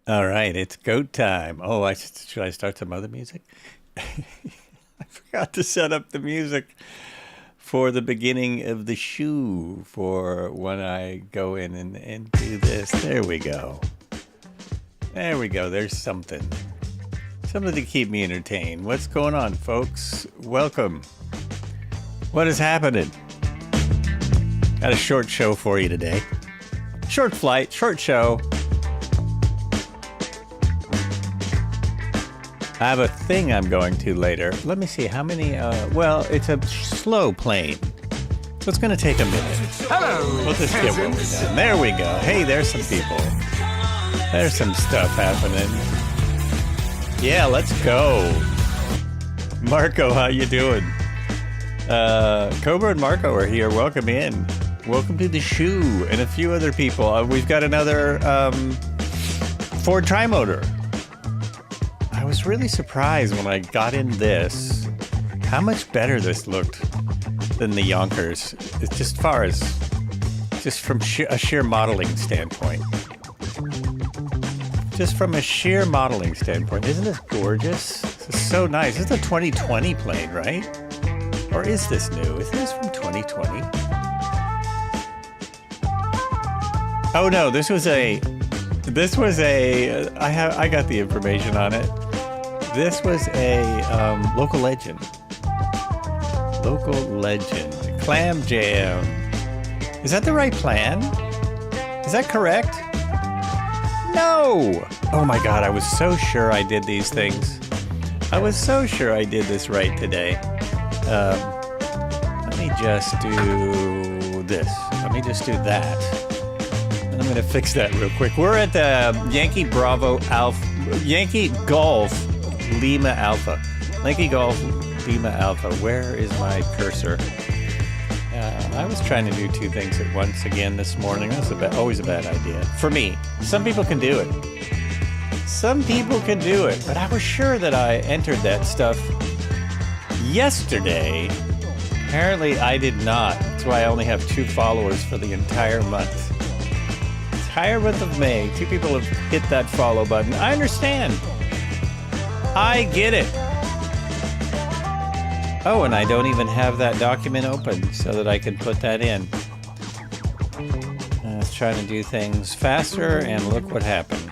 All right, it's goat time. Oh, should I start some other music? I forgot to set up the music for the beginning of the shoe for when I go in and do this. There we go. There we go. There's something. Something to keep me entertained. What's going on, folks? Welcome. What is happening? Got a short show for you today. Short flight, short show. I have a thing I'm going to later. Let me see how many, well, it's a slow plane. So it's going to take a minute. Hello. We'll just get what we're done. There we go. Hey, there's some people. There's some stuff happening. Yeah, let's go. Marco, how you doing? Cobra and Marco are here. Welcome in. Welcome to the shoe and a few other people. We've got another Ford Trimotor. I was really surprised when I got in this, how much better this looked than the Yonkers. It's just from a sheer modeling standpoint. Just from a sheer modeling standpoint. Isn't this gorgeous? This is so nice. This is a 2020 plane, right? Or is this new? Is this from 2020? Oh no, I got the information on it. This was a local legend. Local legend. Clam Jam. Is that the right plan? Is that correct? No! Oh my god, I was so sure I did these things. I was so sure I did this right today. Let me just do this. Let me just do that. And I'm going to fix that real quick. We're at the Yankee Golf Lima Alpha. Yankee Golf Lima Alpha. Where is my cursor? I was trying to do two things at once again this morning. That's always a bad idea. For me. Some people can do it. Some people can do it. But I was sure that I entered that stuff yesterday. Apparently I did not. That's why I only have 2 followers for the entire month. Entire month of May. 2 people have hit that follow button. I understand. I get it. Oh, and I don't even have that document open so that I can put that in. I was trying to do things faster, and look what happened.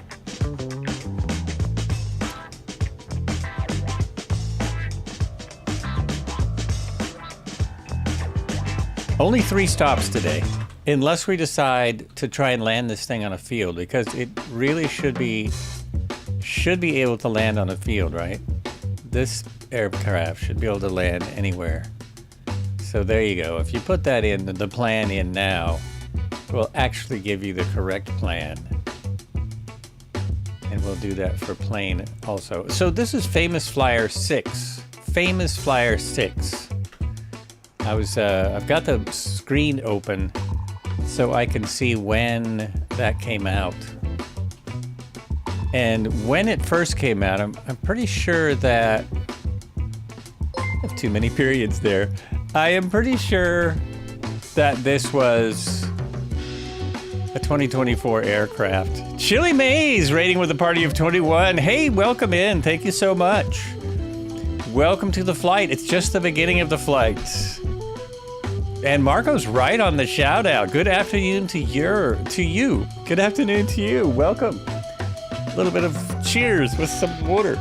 Only 3 stops today, unless we decide to try and land this thing on a field, because it really should be able to land on a field, right? This aircraft should be able to land anywhere. So there you go. If you put that in, the plan in now, it will actually give you the correct plan. And we'll do that for plane also. So this is Famous Flyer 6. Famous Flyer 6. I've got the screen open so I can see when that came out. And when it first came out, I'm pretty sure that... I have too many periods there. I am pretty sure that this was a 2024 aircraft. Chili Maze rating with a party of 21. Hey, welcome in. Thank you so much. Welcome to the flight. It's just the beginning of the flight. And Marco's right on the shout out. Good afternoon to you. Good afternoon to you. Welcome. A little bit of cheers with some water.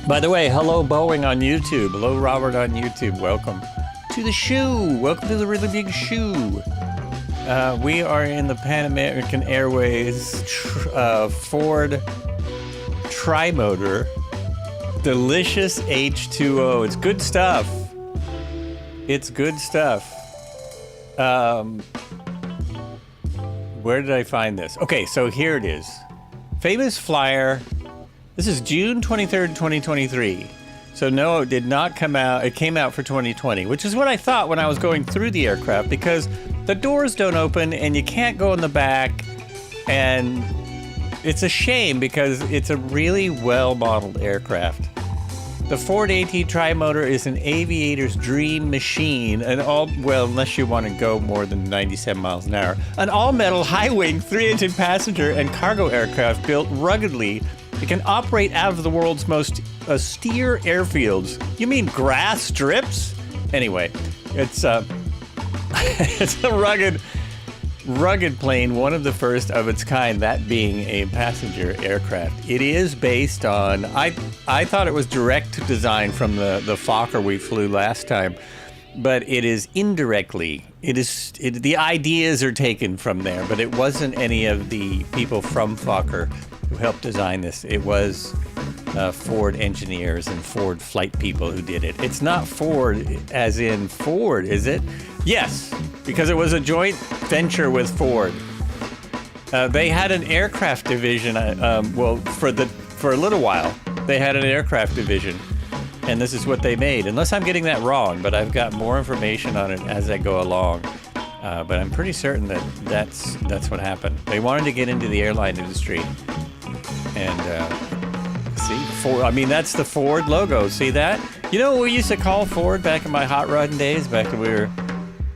By the way, hello Boeing on YouTube. Hello Robert on YouTube. Welcome to the shoe. Welcome to the really big shoe. We are in the Pan American Airways Ford Trimotor. Delicious H2O. It's good stuff. It's good stuff. Where did I find this? Okay, so here it is. Famous Flyer. This is June 23rd, 2023. So no, it did not come out. It came out for 2020, which is what I thought when I was going through the aircraft, because the doors don't open and you can't go in the back. And it's a shame because it's a really well-modeled aircraft. The Ford AT Trimotor is an aviator's dream machine, well, unless you want to go more than 97 miles an hour, an all-metal, high-wing, 3-engine passenger and cargo aircraft built ruggedly. It can operate out of the world's most austere airfields. You mean grass strips? Anyway, it's it's a rugged plane, one of the first of its kind, that being a passenger aircraft. It is based on, I thought it was direct design from the Fokker we flew last time, but it is indirectly. The ideas are taken from there, but it wasn't any of the people from Fokker who helped design this. It was Ford engineers and Ford flight people who did it. It's not Ford as in Ford, is it? Yes, because it was a joint venture with Ford. They had an aircraft division. For a little while, they had an aircraft division, and this is what they made. Unless I'm getting that wrong, but I've got more information on it as I go along. But I'm pretty certain that's what happened. They wanted to get into the airline industry, and see, Ford. I mean, that's the Ford logo. See that? You know what we used to call Ford back in my hot rodding days, back when we were.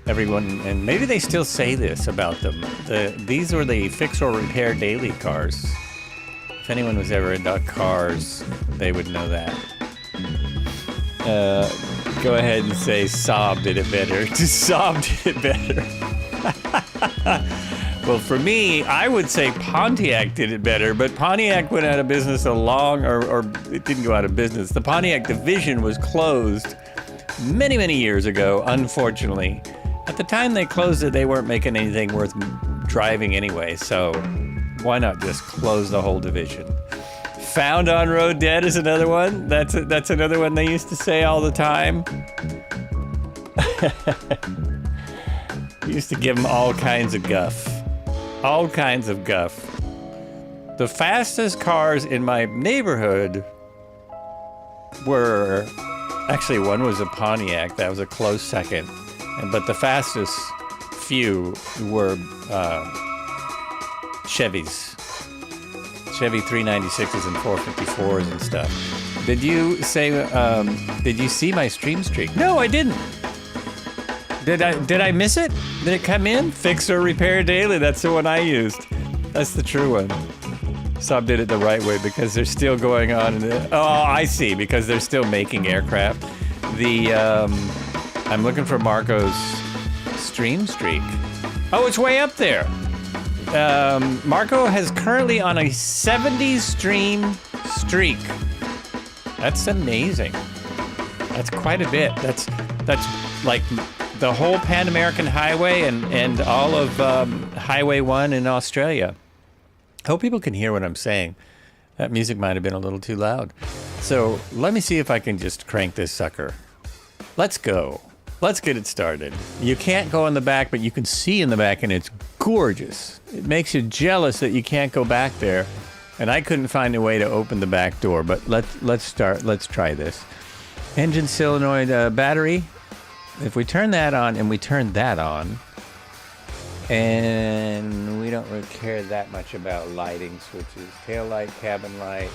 Everyone, and maybe they still say this about them. These were the fix or repair daily cars. If anyone was ever into cars, they would know that. Go ahead and say Saab did it better. Saab did it better. Well, for me, I would say Pontiac did it better, but Pontiac went out of business or it didn't go out of business. The Pontiac division was closed many, many years ago, unfortunately. At the time they closed it, they weren't making anything worth driving anyway, so why not just close the whole division? Found on road dead is another one. That's another one they used to say all the time. Used to give them all kinds of guff. All kinds of guff. The fastest cars in my neighborhood were... Actually, one was a Pontiac. That was a close second. But the fastest few were Chevys. Chevy 396s and 454s and stuff. Did you see my stream streak? No, I didn't. Did I miss it? Did it come in? Fix or repair daily. That's the one I used. That's the true one. Saab did it the right way because they're still going on. Oh, I see. Because they're still making aircraft. I'm looking for Marco's stream streak. Oh, it's way up there. Marco has currently on a 70 stream streak. That's amazing. That's quite a bit. That's like the whole Pan American Highway and all of Highway 1 in Australia. Hope people can hear what I'm saying. That music might have been a little too loud. So let me see if I can just crank this sucker. Let's go. Let's get it started. You can't go in the back, but you can see in the back, and it's gorgeous. It makes you jealous that you can't go back there. And I couldn't find a way to open the back door, but let's start. Let's try this. Engine solenoid battery. If we turn that on and we turn that on, and we don't really care that much about lighting switches. Tail light, cabin light,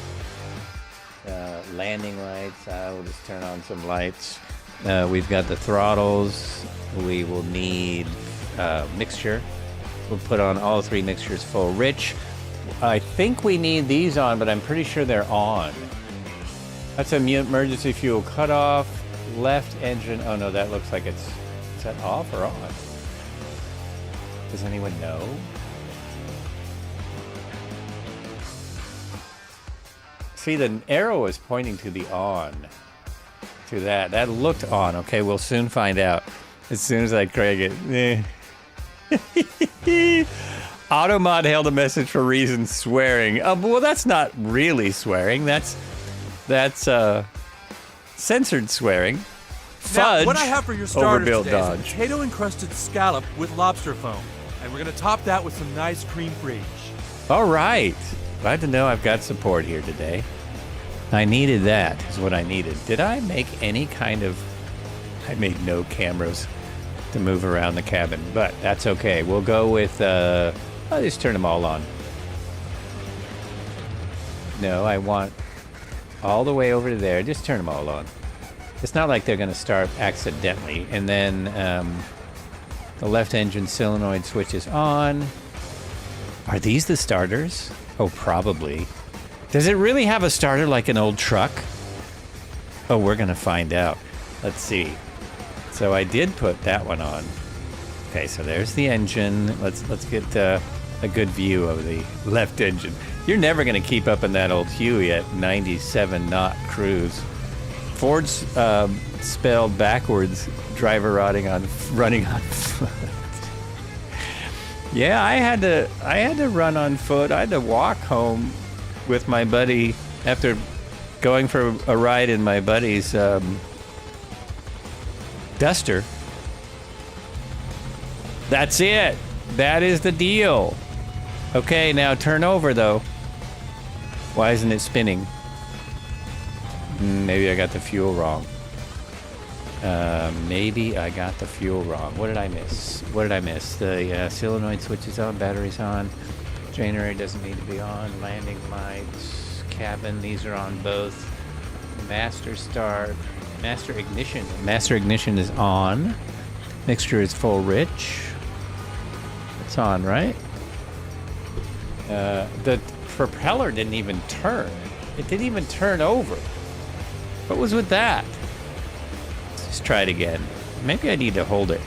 landing lights. We'll just turn on some lights. We've got the throttles. We will need mixture. We'll put on all three mixtures full. Rich, I think we need these on, but I'm pretty sure they're on. That's an emergency fuel cutoff. Left engine. Oh no, that looks like it's... Is that off or on? Does anyone know? See, the arrow is pointing to the on. To that. That looked on. Okay, we'll soon find out. As soon as I crank it. Automod held a message for reasons swearing. Well, that's not really swearing. That's censored swearing. Fudge. Now, what I have for your starter overbuilt today Dodge. is a potato-encrusted scallop with lobster foam. And we're going to top that with some nice cream fraiche. All right. Glad to know I've got support here today. I needed that, is what I needed. Did I make any kind of... I made no cameras to move around the cabin, but that's okay. We'll go with... I'll just turn them all on. No, I want all the way over to there. Just turn them all on. It's not like they're going to start accidentally. And then the left engine solenoid switch is on. Are these the starters? Oh, probably. Does it really have a starter like an old truck? Oh, we're going to find out. Let's see. So I did put that one on. Okay, so there's the engine. Let's get a good view of the left engine. You're never going to keep up in that old Huey at 97 knot cruise. Ford's spelled backwards, driver running on foot. Yeah, I had to run on foot. I had to walk home with my buddy after going for a ride in my buddy's Duster. That's it. That is the deal. Okay, now turn over though. Why isn't it spinning? Maybe I got the fuel wrong. Maybe I got the fuel wrong. What did I miss? The solenoid switch is on, battery's on. Generator doesn't need to be on. Landing lights, cabin, these are on both. Master start, master ignition. Master ignition is on. Mixture is full rich. It's on, right? The propeller didn't even turn. It didn't even turn over. What was with that? Let's try it again. Maybe I need to hold it.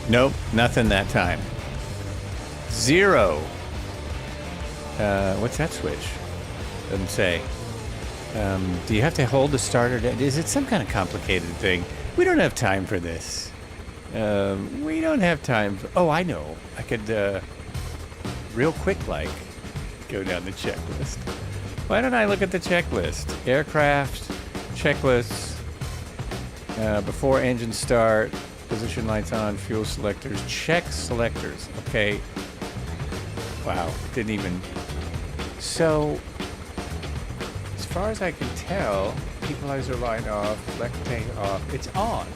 Nope, nothing that time. 0. What's that switch? Doesn't say. Do you have to hold the starter? Is it some kind of complicated thing? We don't have time for this. We don't have time for... Oh, I know. I could, real quick, like, go down the checklist. Why don't I look at the checklist? Aircraft, checklists, before engine start, position lights on, fuel selectors, check selectors. Okay. Wow, didn't even... So, as far as I can tell, equalizer light off, left tank off, it's on.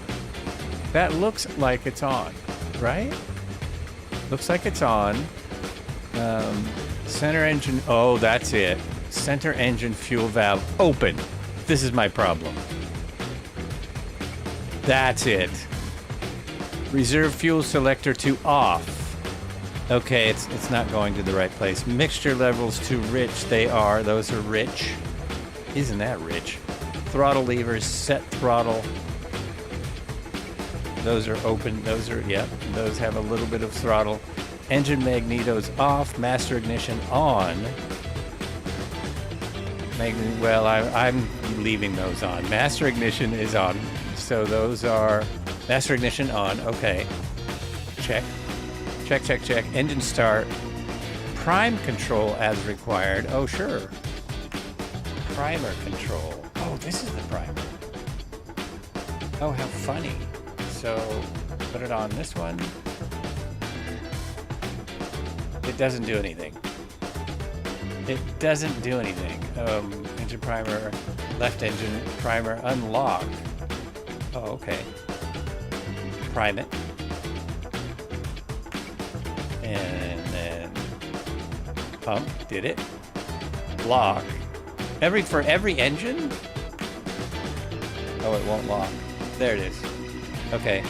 That looks like it's on, right? Looks like it's on. Center engine, oh, that's it. Center engine fuel valve open. This is my problem. That's it. Reserve fuel selector to off. Okay, it's not going to the right place. Mixture levels too rich. They are. Those are rich. Isn't that rich? Throttle levers, set throttle. Those are open. Those are, yep. Those have a little bit of throttle. Engine magnetos off. Master ignition on. Well, I'm leaving those on. Master ignition is on. So those are master ignition on. Okay. Check. Check, check, check. Engine start. Prime control as required. Oh, sure. Primer control. Oh, this is the primer. Oh, how funny. So, put it on this one. It doesn't do anything. It doesn't do anything. Engine primer, left engine primer, unlock. Oh, okay. Prime it. And then pump, did it. Lock. For every engine? Oh, it won't lock. There it is. Okay.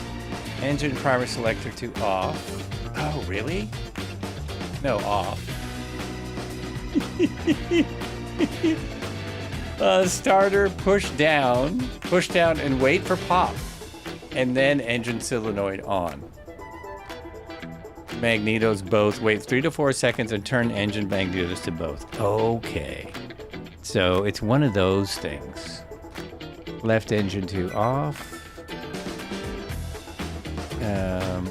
Engine primer selector to off. Oh, really? No, off. Starter, push down and wait for pop. And then engine solenoid on. Magnetos both, wait 3 to 4 seconds and turn engine magnetos to both. Okay. So it's one of those things. Left engine to off.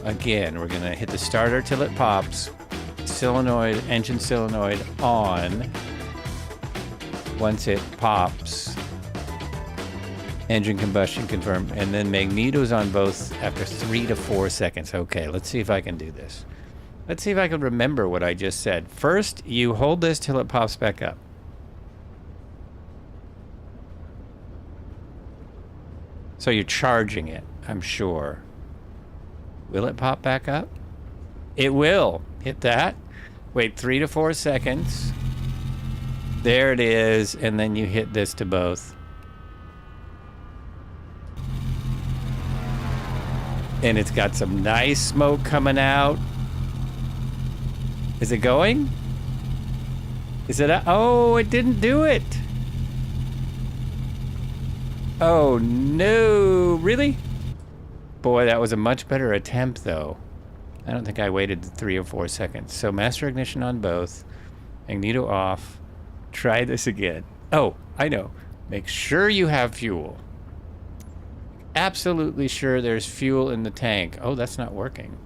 Again, we're gonna hit the starter till it pops. Solenoid, engine solenoid on. Once it pops, engine combustion confirmed, and then magnetos on both after 3 to 4 seconds. Okay, let's see if I can do this. Let's see if I can remember what I just said. First, you hold this till it pops back up. So you're charging it, I'm sure. Will it pop back up? It will. Hit that. Wait 3 to 4 seconds. There it is, and then you hit this to both. And it's got some nice smoke coming out. Is it going? Is it? Oh, it didn't do it. Oh no, really? Boy, that was a much better attempt though. I don't think I waited 3 or 4 seconds. So master ignition on both. Magneto off. Try this again. Oh, I know. Make sure you have fuel. Absolutely sure there's fuel in the tank. Oh, that's not working.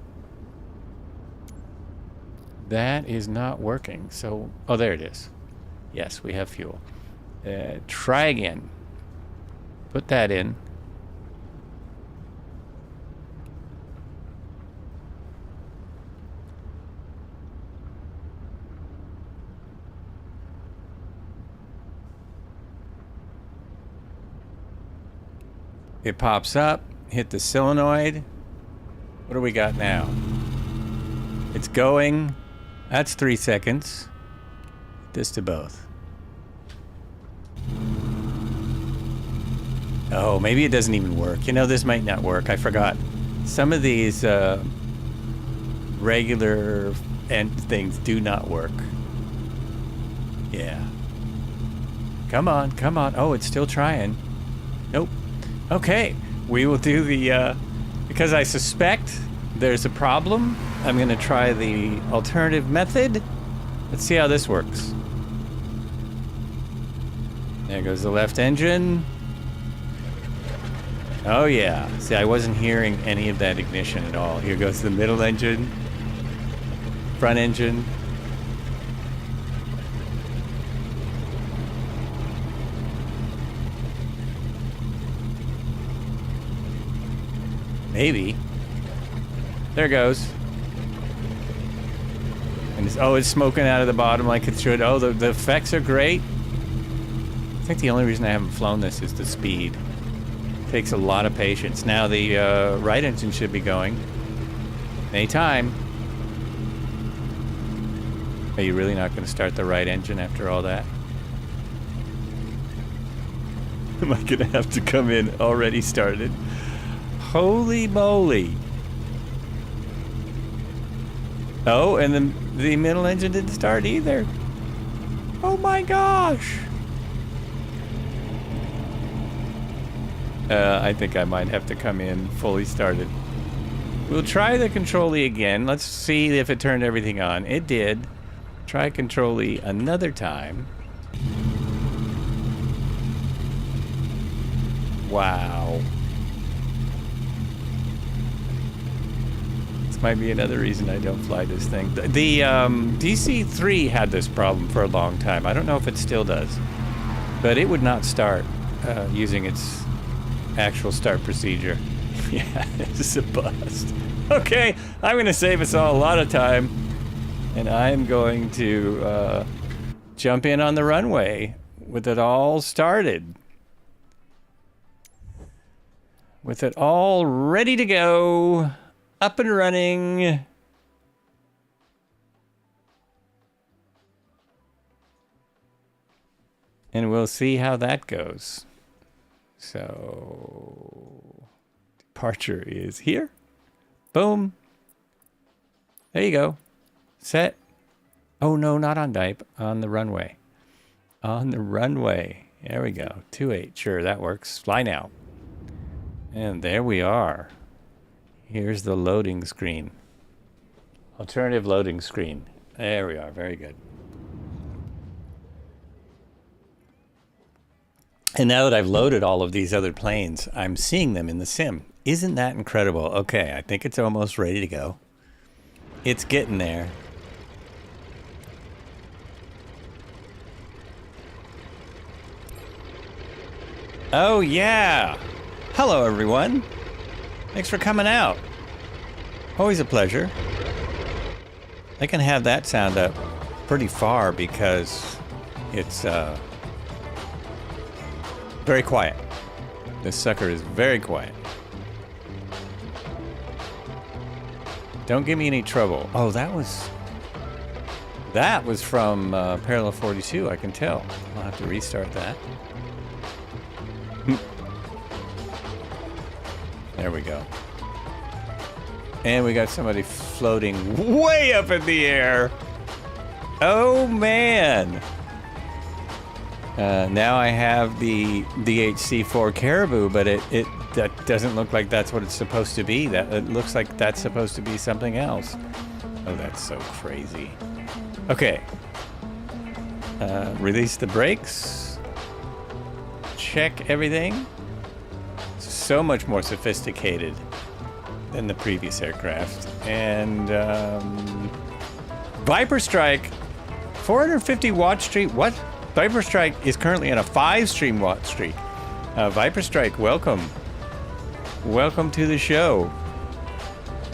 That is not working. So, oh, there it is. Yes, we have fuel. Try again. Put that in. It pops up, hit the solenoid. What do we got now? It's going. That's 3 seconds. This to both. Oh, maybe it doesn't even work. You know, this might not work. I forgot. Some of these regular things do not work. Yeah. Come on, come on. Oh, it's still trying. Nope. Okay, we will do the, because I suspect there's a problem, I'm going to try the alternative method. Let's see how this works. There goes the left engine. Oh yeah, see, I wasn't hearing any of that ignition at all. Here goes the middle engine, front engine. Maybe. There it goes. And it's smoking out of the bottom like it should. Oh, the effects are great. I think the only reason I haven't flown this is the speed. It takes a lot of patience. Now the right engine should be going. Anytime. Are you really not going to start the right engine after all that? Am I going to have to come in already started? Holy moly. Oh, and the middle engine didn't start either. Oh my gosh. I think I might have to come in fully started. We'll try the Control-E again. Let's see if it turned everything on. It did. Try Control-E another time. Wow. This might be another reason I don't fly this thing. The DC-3 had this problem for a long time. I don't know if it still does. But it would not start using its actual start procedure. Yeah, it's a bust. Okay, I'm going to save us all a lot of time. And I'm going to jump in on the runway with it all started. With it all ready to go. Up and running. And we'll see how that goes. So, departure is here. Boom. There you go. Set. Oh no, not on dive. On the runway. On the runway. There we go. 2-8. Sure, that works. Fly now. And there we are. Here's the loading screen. Alternative loading screen. There we are. Very good. And now that I've loaded all of these other planes, I'm seeing them in the sim. Isn't that incredible? Okay, I think it's almost ready to go. It's getting there. Oh yeah! Hello everyone! Thanks for coming out. Always a pleasure. I can have that sound up pretty far because it's very quiet. This sucker is very quiet. Don't give me any trouble. Oh, that was... That was from Parallel 42, I can tell. I'll have to restart that. There we go. And we got somebody floating way up in the air. Oh, man. Now I have the DHC4 Caribou, but that doesn't look like that's what it's supposed to be. It looks like that's supposed to be something else. Oh, that's so crazy. Okay. Release the brakes. Check everything. So much more sophisticated than the previous aircraft. And Viper Strike, 450 watt streak. What? Viper Strike is currently on a 5 watt streak. Viper Strike, welcome. Welcome to the show.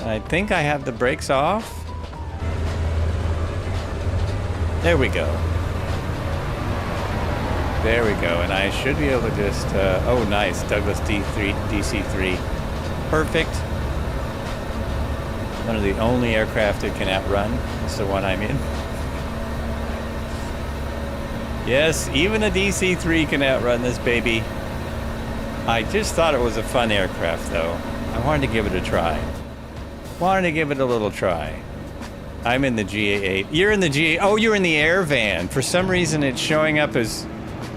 I think I have the brakes off. There we go. There we go. And I should be able to just, oh nice, Douglas DC-3. Perfect. One of the only aircraft it can outrun. It's the one I'm in. Yes, even a DC-3 can outrun this baby. I just thought it was a fun aircraft, though. I wanted to give it a try. Wanted to give it a little try. I'm in the GA8. You're in the GA... Oh, you're in the air van. For some reason, it's showing up as...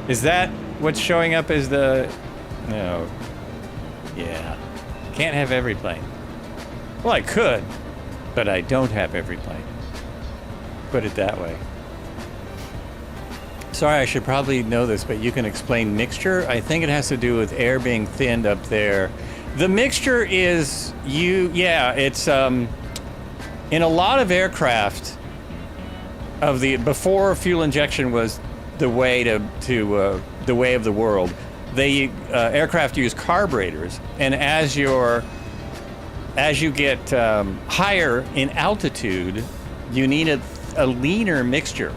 Is that what's showing up as the... No. Yeah. Can't have every plane. Well, I could, but I don't have every plane. Put it that way. Sorry, I should probably know this, but you can explain mixture. I think it has to do with air being thinned up there. The mixture is it's in a lot of aircraft of the before fuel injection was the way to the way of the world. They aircraft use carburetors, and as you get higher in altitude, you need a leaner mixture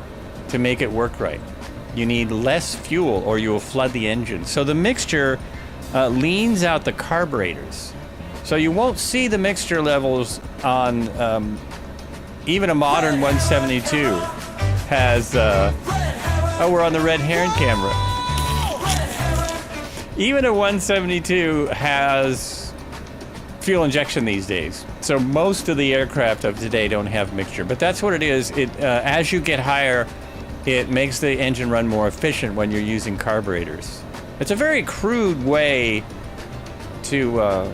to make it work right. You need less fuel or you will flood the engine. So the mixture leans out the carburetors. So you won't see the mixture levels on even a modern 172 has, oh, we're on the red heron camera. Even a 172 has fuel injection these days. So most of the aircraft of today don't have mixture, but that's what it is. As you get higher, it makes the engine run more efficient when you're using carburetors. It's a very crude way to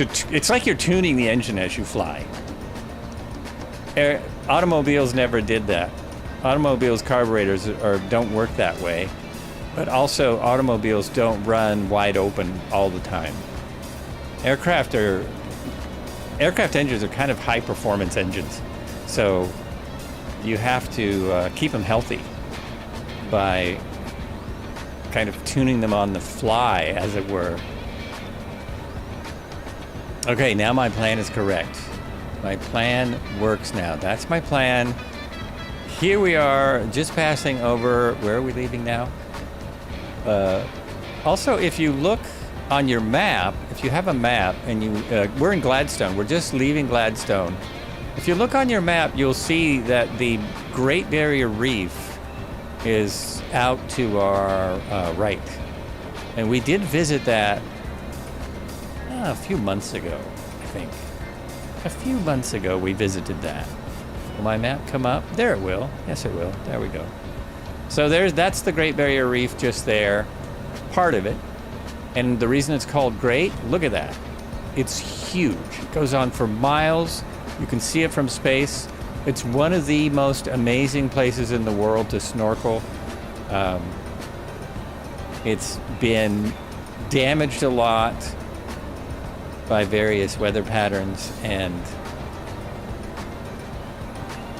it's like you're tuning the engine as you fly. Automobiles never did that. Automobiles carburetors don't work that way, but also automobiles don't run wide open all the time. Aircraft engines are kind of high performance engines, so you have to keep them healthy by kind of tuning them on the fly, as it were. Okay, now my plan is correct. My plan works now. That's my plan. Here we are, just passing over. Where are we leaving now? Also, if you look on your map, if you have a map, and we're in Gladstone. We're just leaving Gladstone. If you look on your map, you'll see that the Great Barrier Reef is out to our right. And we did visit that a few months ago, I think. A few months ago, we visited that. Will my map come up? There it will. Yes, it will. There we go. So that's the Great Barrier Reef just there, part of it. And the reason it's called Great, look at that. It's huge. It goes on for miles. You can see it from space. It's one of the most amazing places in the world to snorkel. It's been damaged a lot by various weather patterns and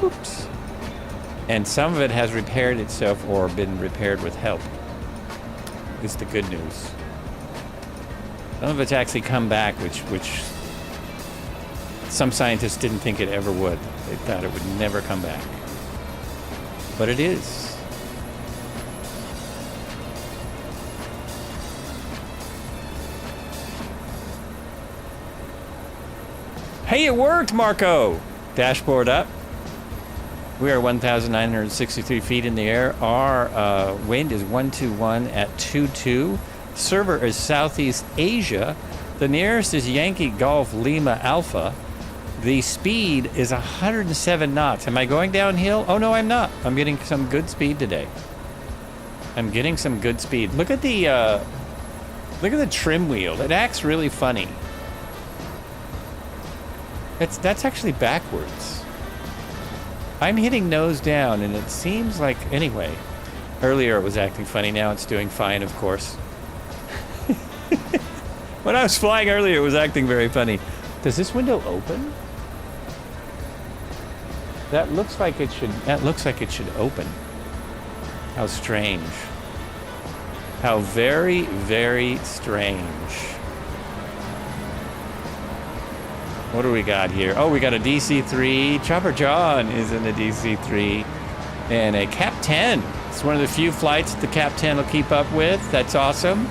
oops. And some of it has repaired itself or been repaired with help. Is the good news. Some of it's actually come back, which some scientists didn't think it ever would. They thought it would never come back. But it is. Hey, it worked, Marco! Dashboard up. We are 1,963 feet in the air. Our wind is 121 at 22. Server is Southeast Asia. The nearest is Yankee Golf Lima Alpha. The speed is 107 knots. Am I going downhill? Oh, no, I'm not. I'm getting some good speed today. I'm getting some good speed. Look at the trim wheel. It acts really funny. That's actually backwards. I'm hitting nose down, and it seems like... Anyway, earlier it was acting funny. Now it's doing fine, of course. When I was flying earlier, it was acting very funny. Does this window open? That looks like it should open. How strange. How very, very strange. What do we got here? Oh, we got a DC-3. Chopper John is in a DC-3. And a Cap 10. It's one of the few flights the Cap 10 will keep up with. That's awesome.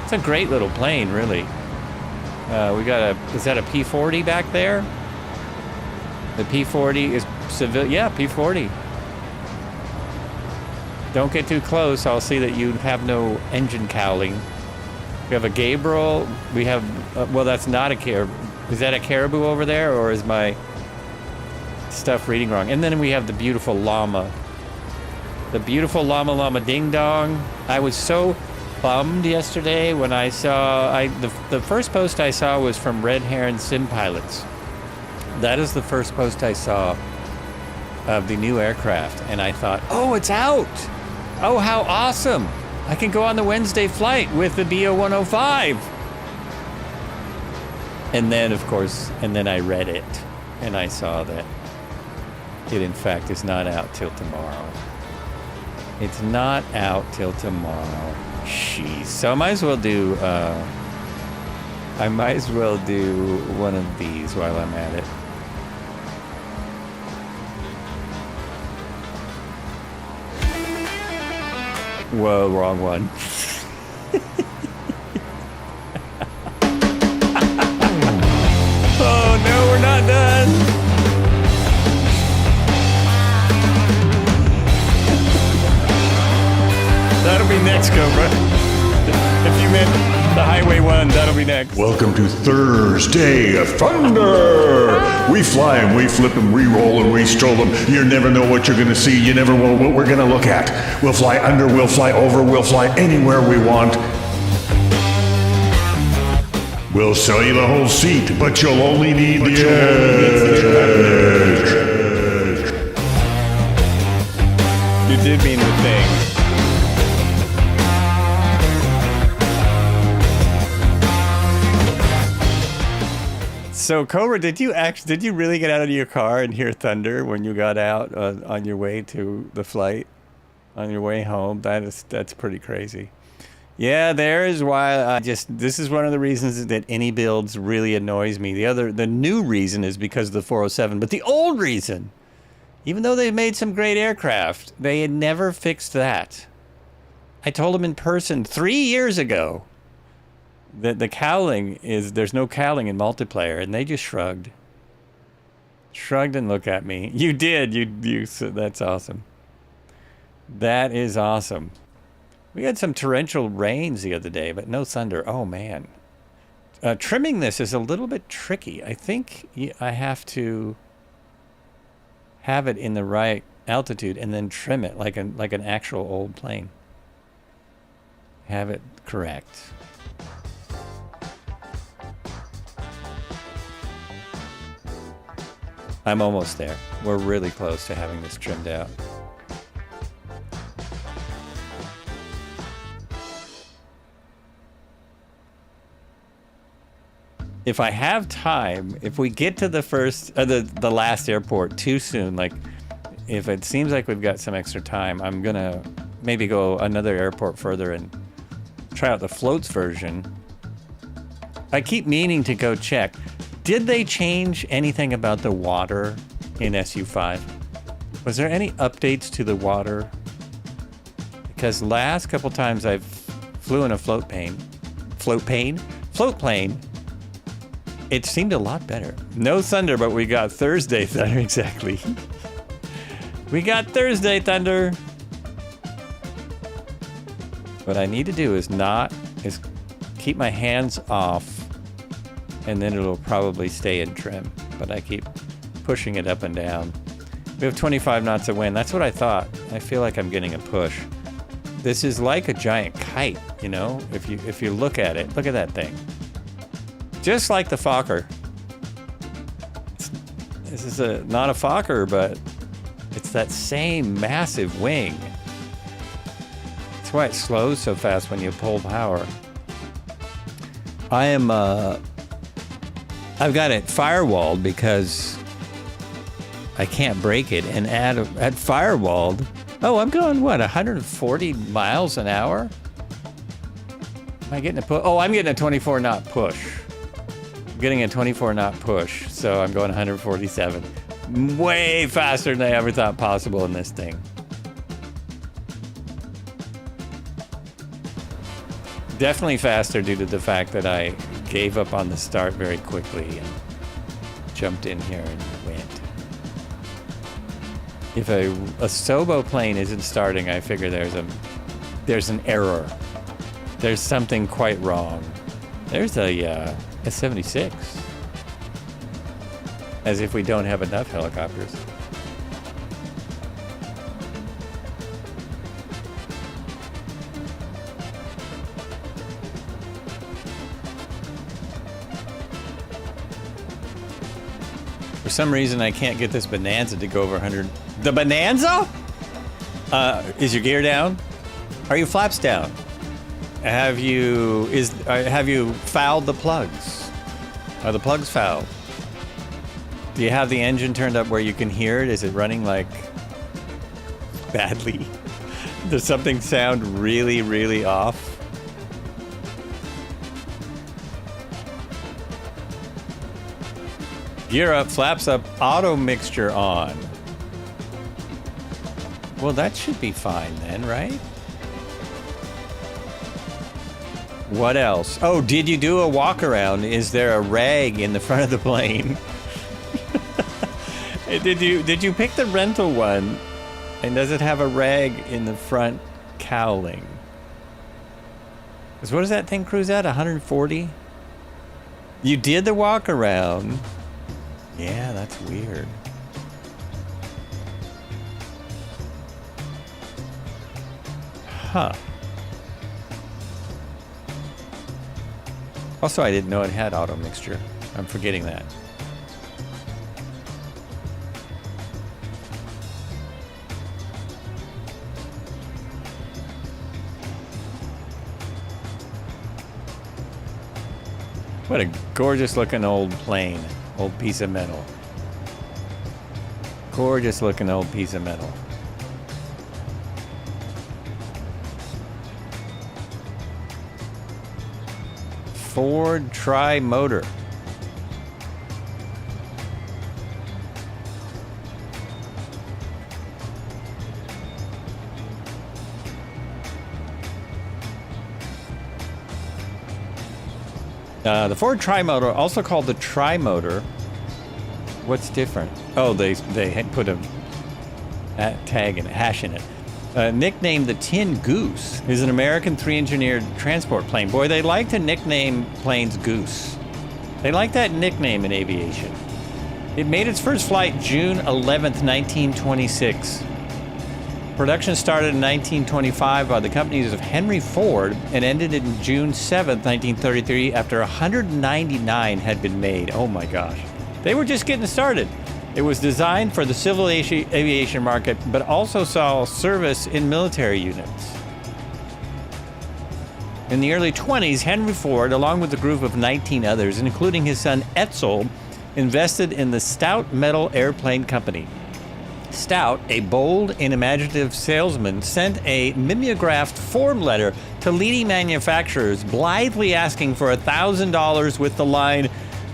It's a great little plane, really. We got is that a P-40 back there? The P-40 is civil. Yeah, P-40. Don't get too close. I'll see that you have no engine cowling. We have a Gabriel. We have, well, that's not a caribou. Is that a caribou over there, or is my stuff reading wrong? And then we have the beautiful llama. The beautiful llama ding dong. I was so bummed yesterday when I saw, the first post I saw was from Red Heron Sim Pilots. That is the first post I saw of the new aircraft, and I thought, oh, it's out! Oh, how awesome! I can go on the Wednesday flight with the BO-105! And then, of course, I read it, and I saw that it, in fact, is not out till tomorrow. It's not out till tomorrow. Jeez. So I might as well do, one of these while I'm at it. Whoa, wrong one. Oh no, we're not done. That'll be next, Cobra. If you meant the Highway 1, that'll be next. Welcome to Thursday of Thunder. We fly them, we flip them, we roll them, we stroll them. You never know what you're going to see. You never know what we're going to look at. We'll fly under, we'll fly over, we'll fly anywhere we want. We'll sell you the whole seat, but you'll only need the edge. You did mean the thing. So Cobra, did you really get out of your car and hear thunder when you got out on your way to the flight, on your way home? That's pretty crazy. Yeah, there is why this is one of the reasons that any builds really annoys me. The new reason is because of the 407, but the old reason, even though they've made some great aircraft, they had never fixed that. I told them in person 3 years ago that the cowling there's no cowling in multiplayer, and they just shrugged and looked at me. You did, you so that's awesome. That is awesome. We had some torrential rains the other day, but no thunder. Oh man. Trimming this is a little bit tricky. I think I have to have it in the right altitude and then trim it like an actual old plane. Have it correct. I'm almost there. We're really close to having this trimmed out. If I have time, if we get to the last airport too soon, like if it seems like we've got some extra time, I'm gonna maybe go another airport further and try out the floats version. I keep meaning to go check. Did they change anything about the water in SU5? Was there any updates to the water? Because last couple times I've flew in a float plane, it seemed a lot better. No thunder, but we got Thursday thunder, exactly. We got Thursday thunder. What I need to do is keep my hands off, and then it'll probably stay in trim. But I keep pushing it up and down. We have 25 knots of wind. That's what I thought. I feel like I'm getting a push. This is like a giant kite, you know? If you look at it, look at that thing. Just like the Fokker. This is not a Fokker, but it's that same massive wing. That's why it slows so fast when you pull power. I've got it firewalled because I can't break it, and at firewalled, oh, I'm going, what, 140 miles an hour? Am I getting a push? Oh, I'm getting a 24 knot push. I'm getting a 24 knot push, so I'm going 147. Way faster than I ever thought possible in this thing. Definitely faster due to the fact that I gave up on the start very quickly and jumped in here and went. If a Sobo plane isn't starting, I figure there's an error. There's something quite wrong. There's a S-76. As if we don't have enough helicopters. For some reason, I can't get this Bonanza to go over 100. The Bonanza? Is your gear down? Are your flaps down? Have you fouled the plugs? Are the plugs fouled? Do you have the engine turned up where you can hear it? Is it running like badly? Does something sound really, really off? Gear up, flaps up, auto mixture on. Well, that should be fine then, right? What else? Oh, did you do a walk around? Is there a rag in the front of the plane? Did you pick the rental one? And does it have a rag in the front cowling? Because what does that thing cruise at? 140? You did the walk around. Yeah, that's weird. Huh. Also, I didn't know it had auto mixture. I'm forgetting that. What a gorgeous looking old plane. Old piece of metal. Gorgeous looking old piece of metal. Ford Trimotor. The Ford Trimotor, also called the Trimotor. What's different? Oh, they put a tag and a hash in it. Nicknamed the Tin Goose, is an American 3-engineered transport plane. Boy, they like to nickname planes Goose. They like that nickname in aviation. It made its first flight June 11th, 1926. Production started in 1925 by the companies of Henry Ford and ended in June 7th, 1933 after 199 had been made. Oh my gosh. They were just getting started. It was designed for the civil aviation market, but also saw service in military units. In the early 20s, Henry Ford, along with a group of 19 others, including his son Etzel, invested in the Stout Metal Airplane Company. Stout, a bold and imaginative salesman, sent a mimeographed form letter to leading manufacturers, blithely asking for $1,000 with the line,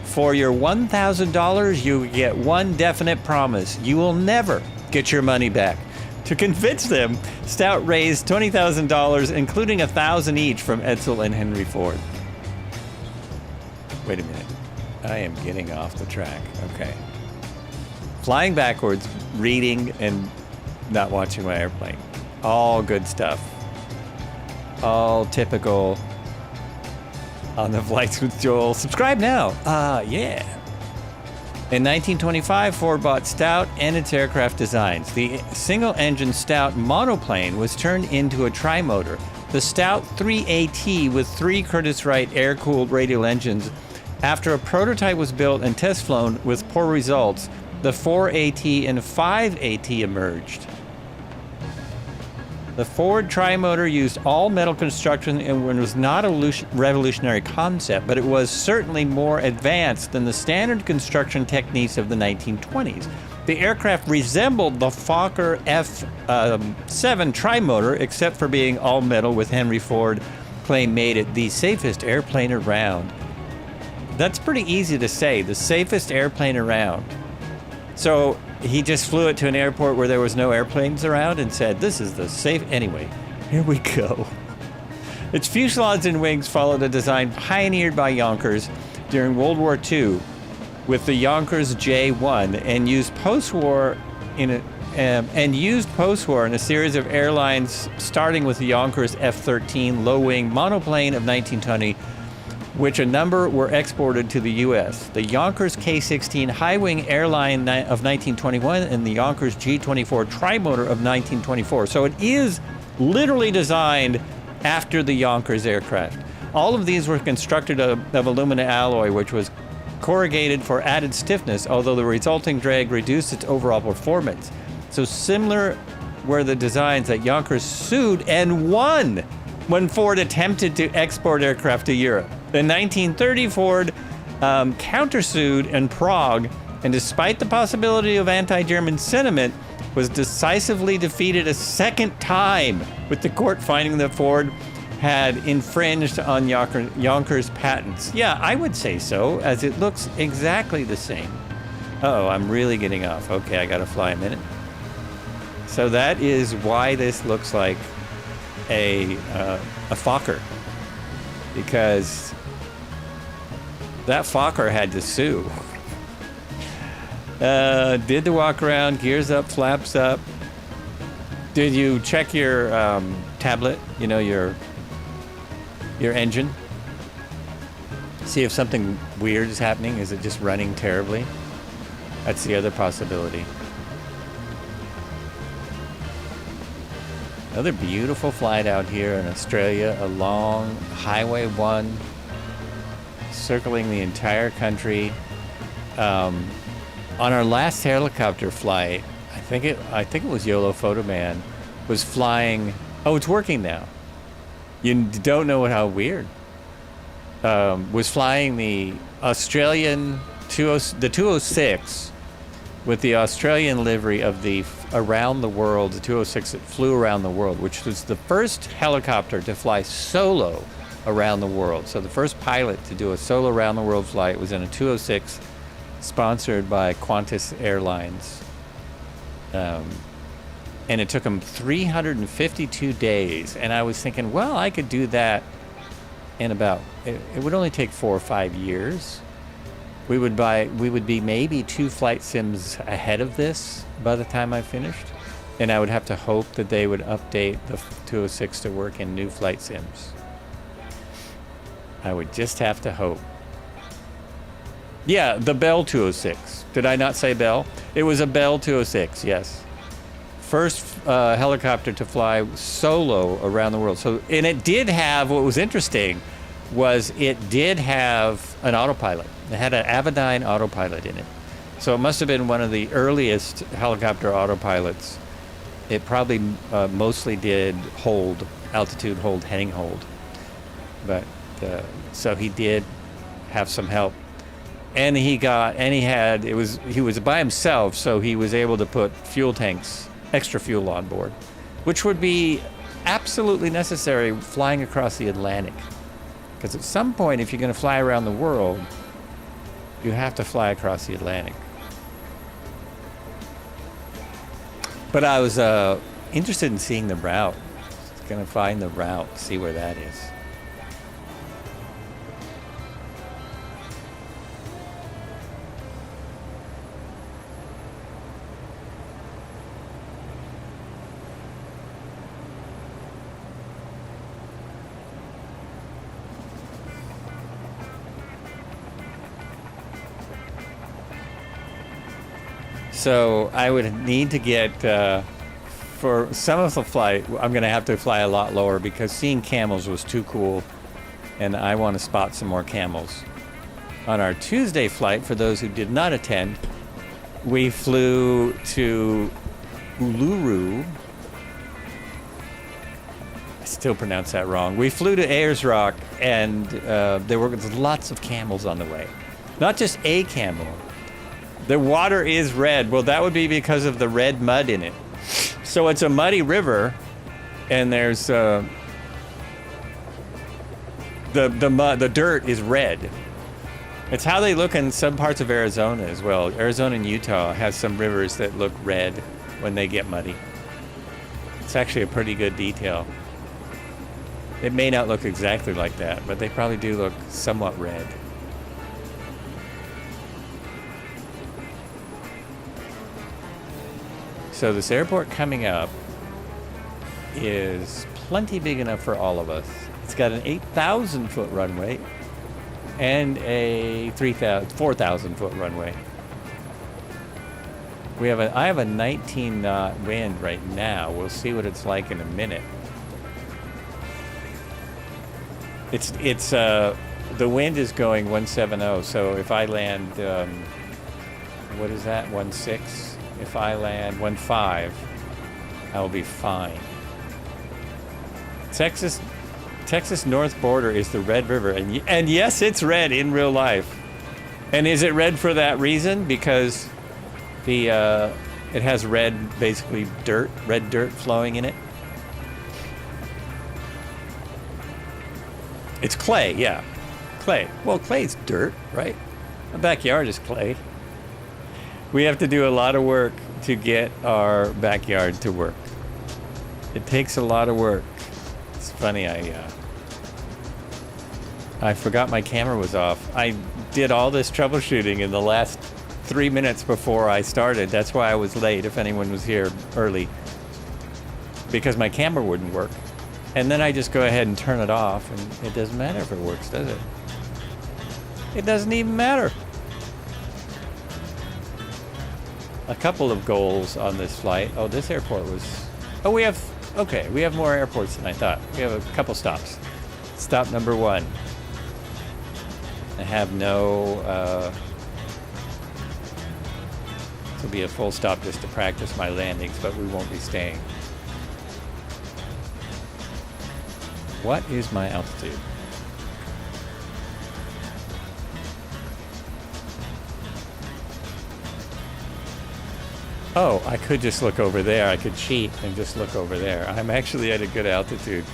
"For your $1,000, you get one definite promise. You will never get your money back." To convince them, Stout raised $20,000, including $1,000 each from Etzel and Henry Ford. Wait a minute. I am getting off the track. Okay. Flying backwards, reading, and not watching my airplane. All good stuff. All typical on the Flights with Joel. Subscribe now. Yeah. In 1925, Ford bought Stout and its aircraft designs. The single-engine Stout monoplane was turned into a trimotor. The Stout 3AT with 3 Curtiss-Wright air-cooled radial engines. After a prototype was built and test flown with poor results, the 4AT and 5AT emerged. The Ford Trimotor used all-metal construction and was not a revolutionary concept, but it was certainly more advanced than the standard construction techniques of the 1920s. The aircraft resembled the Fokker F7 Trimotor, except for being all-metal, with Henry Ford claim made it the safest airplane around. That's pretty easy to say, the safest airplane around. So he just flew it to an airport where there was no airplanes around and said, this is the safe. Anyway, here we go. Its fuselage and wings followed a design pioneered by Yonkers during World War II with the Yonkers J1 and used post-war in a series of airlines, starting with the Yonkers F-13 low-wing monoplane of 1920, which a number were exported to the U.S. The Yonkers K-16 high-wing airline of 1921 and the Yonkers G-24 trimotor of 1924. So it is literally designed after the Yonkers aircraft. All of these were constructed of aluminum alloy, which was corrugated for added stiffness, although the resulting drag reduced its overall performance. So similar were the designs that Yonkers sued and won when Ford attempted to export aircraft to Europe. In 1930, Ford countersued in Prague, and despite the possibility of anti-German sentiment, was decisively defeated a second time, with the court finding that Ford had infringed on Yonkers' patents. Yeah, I would say so, as it looks exactly the same. Uh-oh, I'm really getting off. Okay, I gotta fly a minute. So that is why this looks like a Fokker, because that Fokker had to sue. Did the walk around, gears up, flaps up. Did you check your tablet, you know, your engine? See if something weird is happening. Is it just running terribly? That's the other possibility. Another beautiful flight out here in Australia along Highway 1, circling the entire country. On our last helicopter flight, I think it was YOLO Photo Man, was flying. Oh, it's working now. You don't know how weird. Was flying the Australian the 206 with the Australian livery of the around the world, the 206 that flew around the world, which was the first helicopter to fly solo around the world. So the first pilot to do a solo around the world flight was in a 206 sponsored by Qantas Airlines. And it took him 352 days. And I was thinking, well, I could do that in about, it would only take 4 or 5 years. We would be maybe 2 flight sims ahead of this by the time I finished. And I would have to hope that they would update the 206 to work in new flight sims. I would just have to hope. Yeah, the Bell 206. Did I not say Bell? It was a Bell 206, yes. First helicopter to fly solo around the world. So, and it did have, what was interesting was it did have an autopilot. It had an Avidyne autopilot in it. So it must have been one of the earliest helicopter autopilots. It probably mostly did hold, altitude hold, heading hold. But, so he did have some help. And he was by himself, so he was able to put fuel tanks, extra fuel on board, which would be absolutely necessary flying across the Atlantic. Because at some point, if you're going to fly around the world, you have to fly across the Atlantic. But I was interested in seeing the route. Going to find the route, see where that is. So I would need to get, for some of the flight, I'm going to have to fly a lot lower because seeing camels was too cool, and I want to spot some more camels. On our Tuesday flight, for those who did not attend, we flew to Uluru. I still pronounce that wrong. We flew to Ayers Rock, and there were lots of camels on the way. Not just a camel. The water is red. Well, that would be because of the red mud in it. So it's a muddy river, and there's the mud, the dirt is red. It's how they look in some parts of Arizona as well. Arizona and Utah has some rivers that look red when they get muddy. It's actually a pretty good detail. It may not look exactly like that, but they probably do look somewhat red. So this airport coming up is plenty big enough for all of us. It's got an 8,000 foot runway and a 4,000 foot runway. I have a 19 knot wind right now. We'll see what it's like in a minute. The wind is going 170. So if I land, what is that? 16. If I land 15, I'll be fine. Texas north border is the Red River, and yes, it's red in real life. And is it red for that reason? Because it has red, basically red dirt flowing in it. It's clay, yeah, clay. Well, clay's dirt, right? My backyard is clay. We have to do a lot of work to get our backyard to work. It takes a lot of work. It's funny, I forgot my camera was off. I did all this troubleshooting in the last 3 minutes before I started. That's why I was late, if anyone was here early. Because my camera wouldn't work. And then I just go ahead and turn it off, and it doesn't matter if it works, does it? It doesn't even matter. A couple of goals on this flight. Oh, this airport was... Oh, we have more airports than I thought. We have a couple stops. Stop number 1. I have no... This will be a full stop just to practice my landings, but we won't be staying. What is my altitude? Oh, I could just look over there. I could cheat and just look over there. I'm actually at a good altitude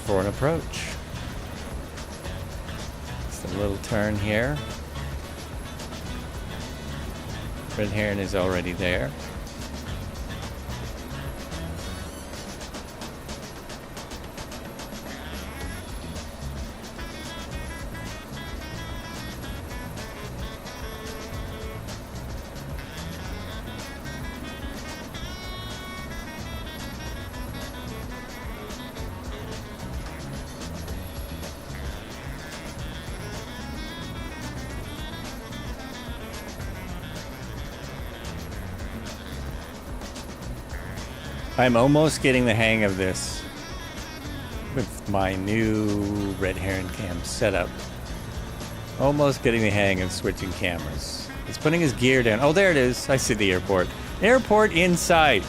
for an approach. Just a little turn here. Red heron is already there. I'm almost getting the hang of this with my new red heron cam setup. Almost getting the hang of switching cameras. He's putting his gear down. Oh, there it is. I see the airport. Airport in sight.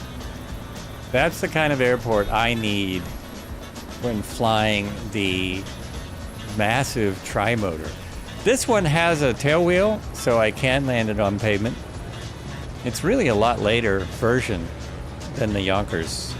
That's the kind of airport I need when flying the massive Trimotor. This one has a tail wheel, so I can land it on pavement. It's really a lot later version than the Yonkers.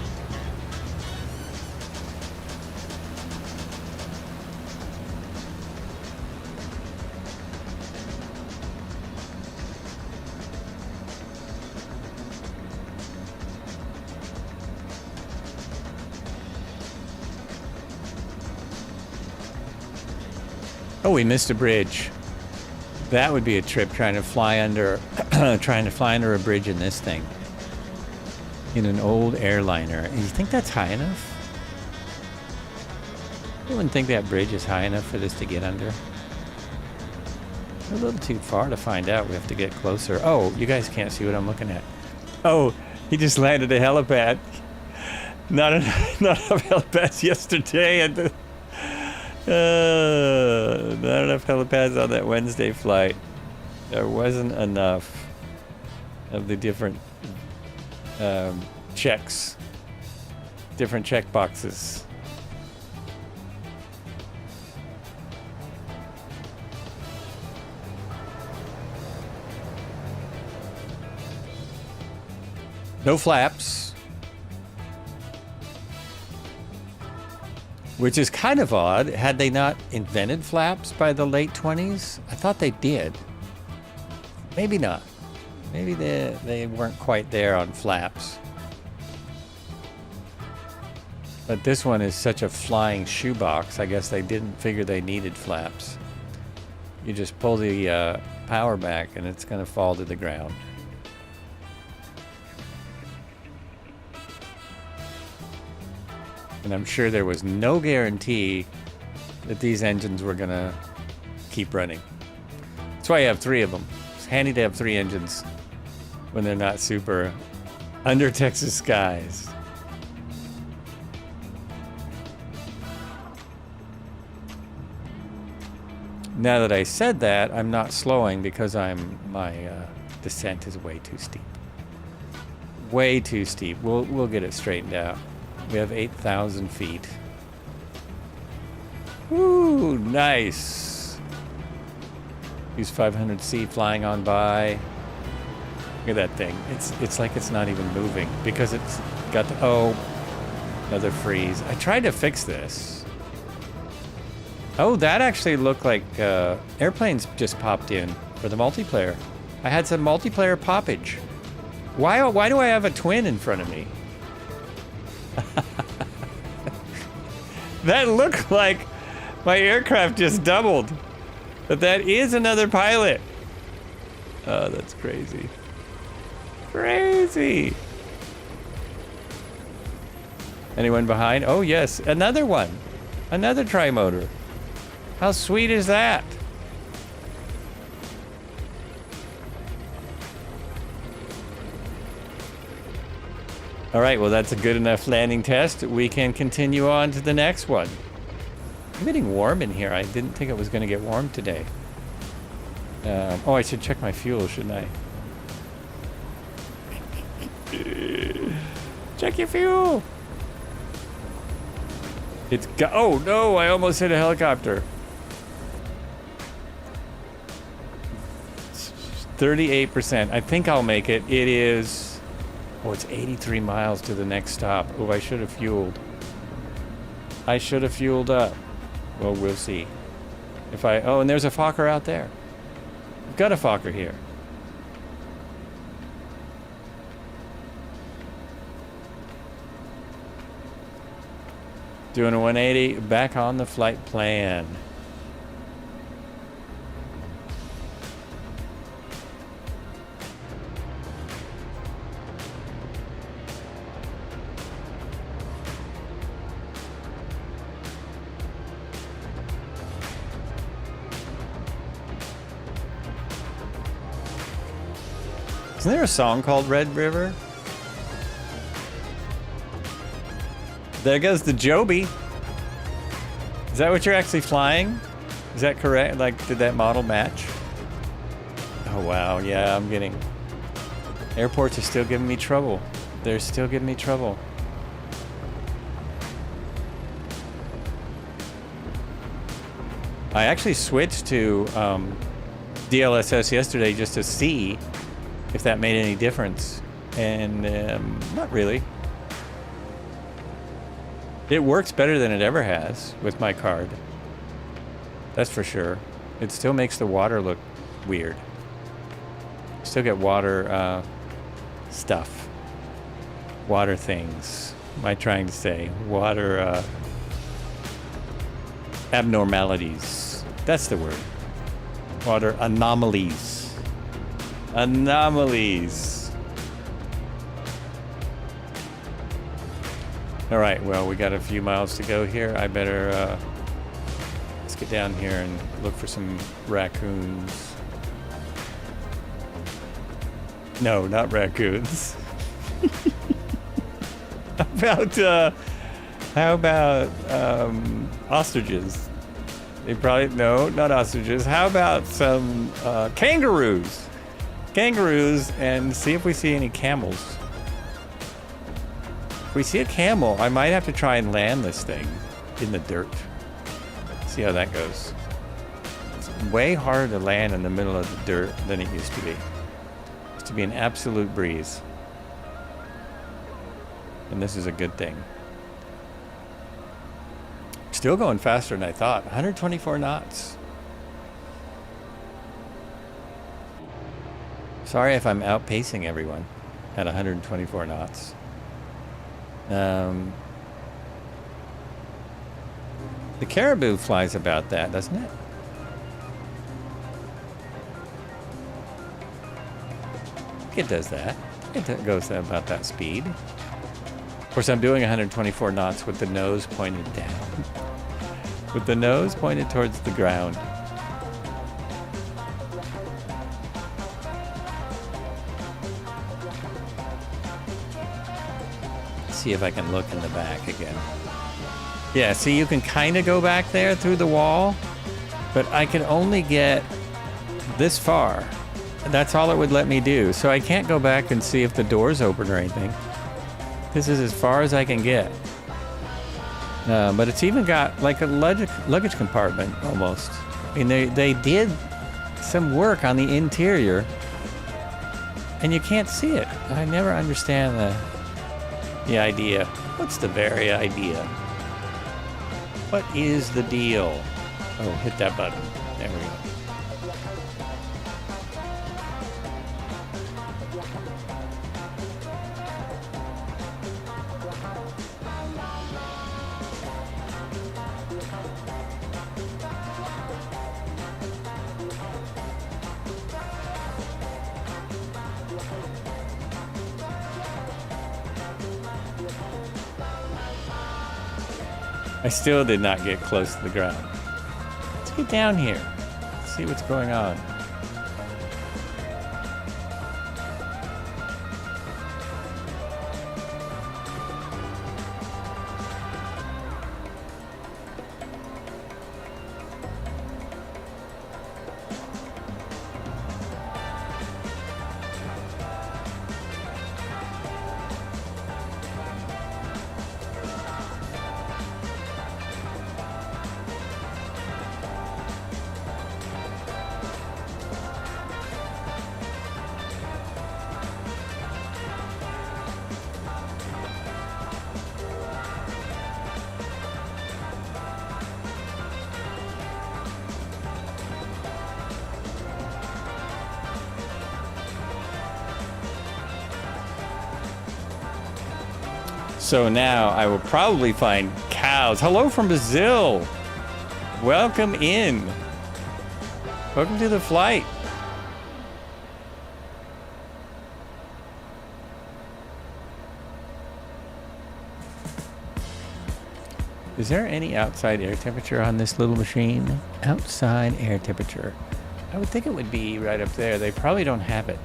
Oh, we missed a bridge. That would be a trip trying to fly under a bridge in this thing. In an old airliner. You think that's high enough? You wouldn't think that bridge is high enough for this to get under? A little too far to find out. We have to get closer. Oh, you guys can't see what I'm looking at. Oh, he just landed a helipad. Not enough helipads yesterday. And not enough helipads on that Wednesday flight. There wasn't enough of the different checks. Different check boxes. No flaps. Which is kind of odd. Had they not invented flaps by the late 20s? I thought they did. Maybe not. Maybe they weren't quite there on flaps. But this one is such a flying shoebox. I guess they didn't figure they needed flaps. You just pull the power back and it's going to fall to the ground. And I'm sure there was no guarantee that these engines were going to keep running. That's why you have 3 of them. It's handy to have 3 engines when they're not super under Texas skies. Now that I said that, I'm not slowing because my descent is way too steep. Way too steep. We'll get it straightened out. We have 8,000 feet. Woo, nice. Use 500C flying on by. Look at that thing. It's like it's not even moving because it's got the, oh, another freeze. I tried to fix this. Oh, that actually looked like airplanes just popped in for the multiplayer. I had some multiplayer poppage. Why do I have a twin in front of me? That looked like my aircraft just doubled. But that is another pilot. Oh, that's crazy. Crazy. Anyone behind? Oh, yes. Another one. Another Trimotor. How sweet is that? All right, well, that's a good enough landing test. We can continue on to the next one. I'm getting warm in here. I didn't think it was going to get warm today. Oh, I should check my fuel, shouldn't I? Check your fuel. It's got, oh no, I almost hit a helicopter. 38%. I think I'll make it. It is, oh, it's 83 miles to the next stop. Oh, I should have fueled. I should have fueled up. Well, we'll see. If I, oh, and there's a Fokker out there. I've got a Fokker here. Doing a 180, back on the flight plan. Isn't there a song called Red River? There goes the Joby. Is that what you're actually flying? Is that correct? Like, did that model match? Oh, wow. Yeah, I'm getting... Airports are still giving me trouble. They're still giving me trouble. I actually switched to DLSS yesterday just to see if that made any difference. And not really. It works better than it ever has with my card. That's for sure. It still makes the water look weird. Still get water stuff. Water things. Am I trying to say? Water abnormalities. That's the word. Water anomalies. Anomalies. All right, well, we got a few miles to go here. I better, let's get down here and look for some raccoons. No, not raccoons. How about ostriches? They probably, no, not ostriches. How about some kangaroos? Kangaroos, and see if we see any camels. If we see a camel, I might have to try and land this thing in the dirt. See how that goes. It's way harder to land in the middle of the dirt than it used to be. It used to be an absolute breeze. And this is a good thing. Still going faster than I thought. 124 knots. Sorry if I'm outpacing everyone at 124 knots. The caribou flies about that, doesn't it? It does that. It goes about that speed. Of course, I'm doing 124 knots with the nose pointed down. With the nose pointed towards the ground. See if I can look in the back again. Yeah, see, you can kind of go back there through the wall, but I can only get this far. That's all it would let me do. So I can't go back and see if the door's open or anything. This is as far as I can get. But it's even got like a luggage compartment almost. I mean, they did some work on the interior, and you can't see it. I never understand the idea. What's the very idea? What is the deal? Oh, hit that button. There we go. I still did not get close to the ground. Let's get down here. See what's going on. So now I will probably find cows. Hello from Brazil. Welcome in. Welcome to the flight. Is there any outside air temperature on this little machine? Outside air temperature. I would think it would be right up there. They probably don't have it.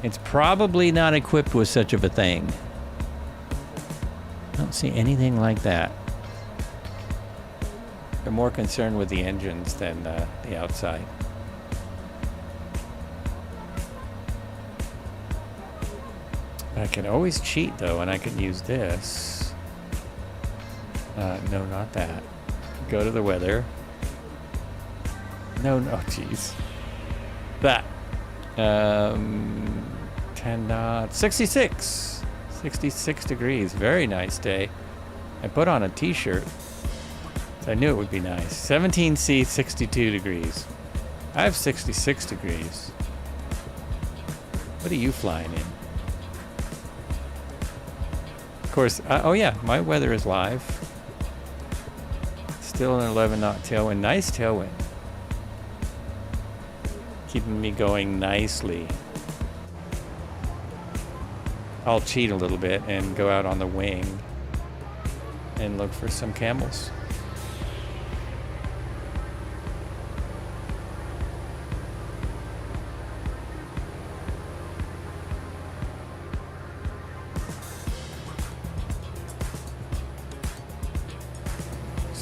It's probably not equipped with such of a thing. I don't see anything like that. They're more concerned with the engines than the outside. I can always cheat though, and I can use this. No, not that. Go to the weather. No, geez. That. 10 knots. 66. 66 degrees. Very nice day. I put on a t-shirt. I knew it would be nice. 17C, 62 degrees. I have 66 degrees. What are you flying in? Of course, oh yeah, my weather is live. Still an 11 knot tailwind. Nice tailwind. Keeping me going nicely. I'll cheat a little bit and go out on the wing and look for some camels.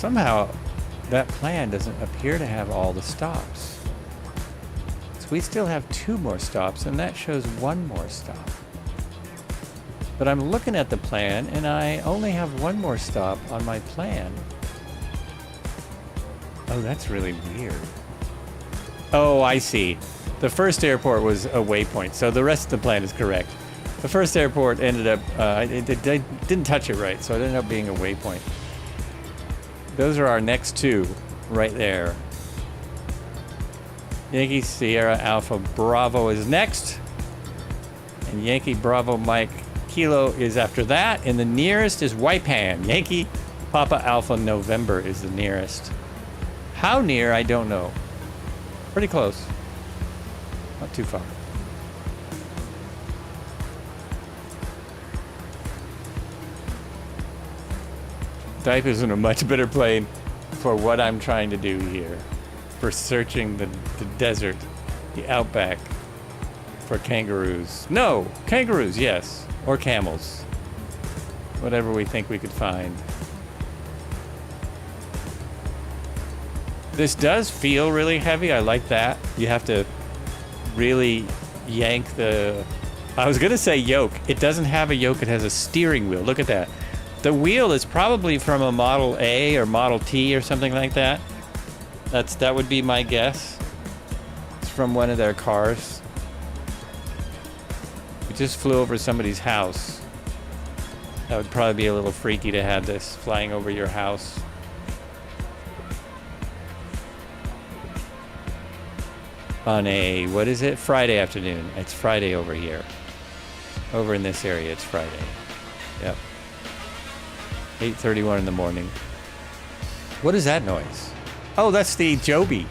somehow that plan doesn't appear to have all the stops. So we still have 2 more stops, and that shows 1 more stop. But I'm looking at the plan, and I only have 1 more stop on my plan. Oh, that's really weird. Oh, I see. The first airport was a waypoint, so the rest of the plan is correct. The first airport ended up, it didn't touch it right, so it ended up being a waypoint. Those are our next 2, right there. Yankee Sierra Alpha Bravo is next. And Yankee Bravo Mike Kilo is after that. And the nearest is Waipan. Yankee Papa Alpha November is the nearest. How near, I don't know. Pretty close. Not too far. Type is in a much better plane for what I'm trying to do here. For searching the desert, the outback, for kangaroos. No, kangaroos, yes. Or camels. Whatever we think we could find. This does feel really heavy. I like that. You have to really yank the... I was going to say yoke. It doesn't have a yoke. It has a steering wheel. Look at that. The wheel is probably from a Model A or Model T or something like that. That would be my guess. It's from one of their cars. We just flew over somebody's house. That would probably be a little freaky to have this flying over your house. On a, what is it? Friday afternoon. It's Friday over here. Over in this area, it's Friday. Yep. 8:31 in the morning. What is that noise? Oh, that's the Joby.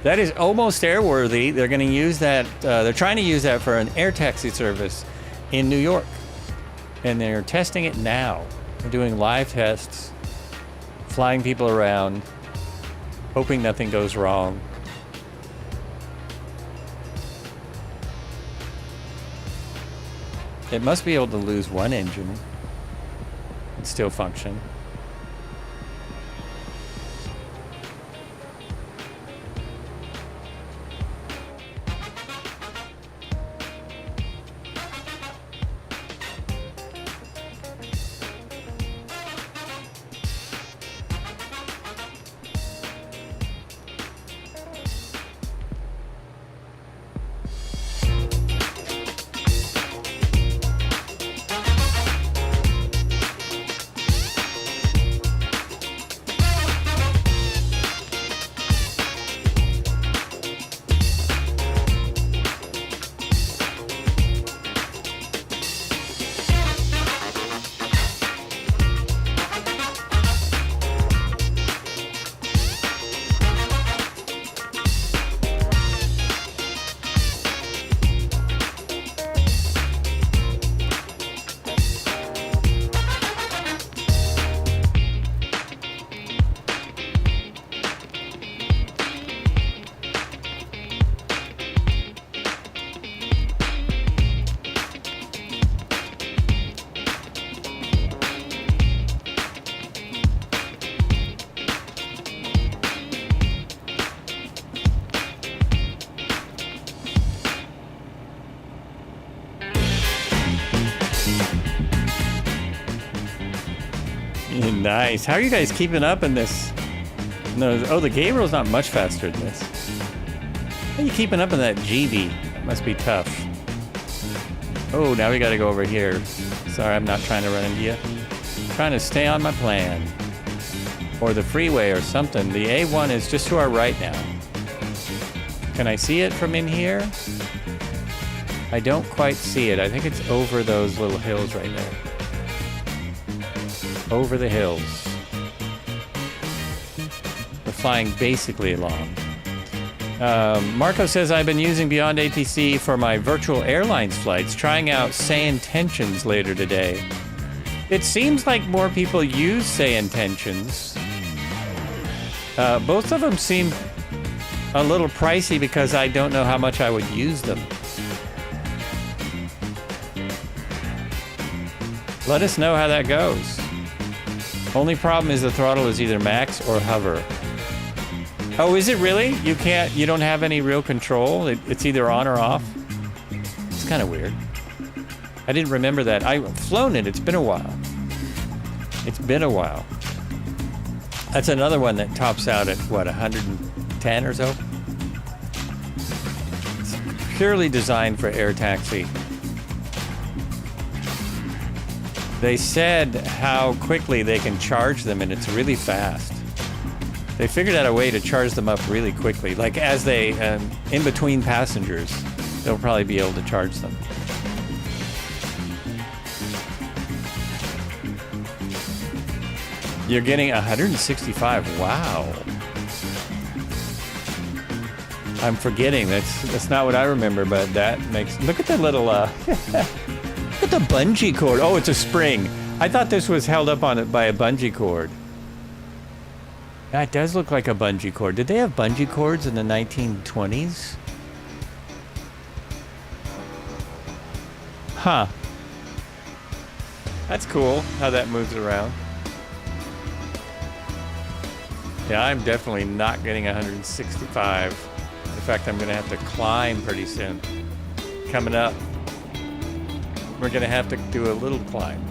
That is almost airworthy. They're going to use that. They're trying to use that for an air taxi service in New York. And they're testing it now. They're doing live tests, flying people around, hoping nothing goes wrong. It must be able to lose one engine and still function. Nice. How are you guys keeping up in this? No. Oh, the Gabriel's not much faster than this. How are you keeping up in that GV? That must be tough. Oh, now we got to go over here. Sorry, I'm not trying to run into you. I'm trying to stay on my plan. Or the freeway or something. The A1 is just to our right now. Can I see it from in here? I don't quite see it. I think it's over those little hills right there. Over the hills. We're flying basically along. Marco says, I've been using Beyond ATC for my virtual airlines flights, trying out Say Intentions later today. It seems like more people use Say Intentions. Both of them seem a little pricey because I don't know how much I would use them. Let us know how that goes. Only problem is the throttle is either max or hover. Oh, is it really? You don't have any real control? It's either on or off? It's kind of weird. I didn't remember that. I've flown it. It's been a while. It's been a while. That's another one that tops out at, what, 110 or so? It's purely designed for air taxi. They said how quickly they can charge them, and it's really fast. They figured out a way to charge them up really quickly. Like as they, in between passengers, they'll probably be able to charge them. You're getting 165. Wow. I'm forgetting. That's not what I remember, but that makes. Look at the little. Look at the bungee cord. Oh, it's a spring. I thought this was held up on it by a bungee cord. That does look like a bungee cord. Did they have bungee cords in the 1920s? Huh. That's cool how that moves around. Yeah, I'm definitely not getting 165. In fact, I'm going to have to climb pretty soon. Coming up, we're going to have to do a little climb.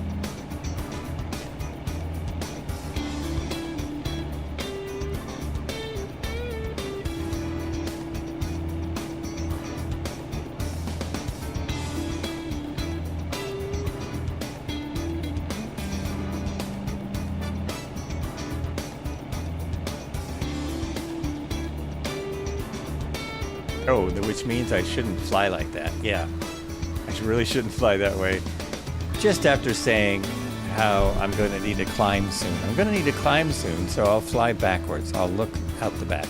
Oh, which means I shouldn't fly like that. Yeah, I really shouldn't fly that way. Just after saying how I'm going to need to climb soon. I'm going to need to climb soon, so I'll fly backwards. I'll look out the back.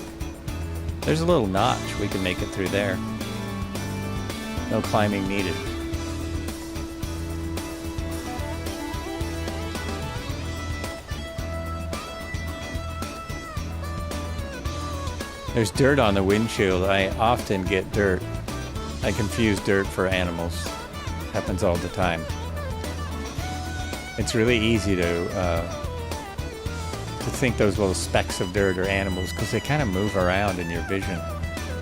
There's a little notch. We can make it through there. No climbing needed. There's dirt on the windshield. I often get dirt. I confuse dirt for animals. Happens all the time. It's really easy to think those little specks of dirt are animals because they kind of move around in your vision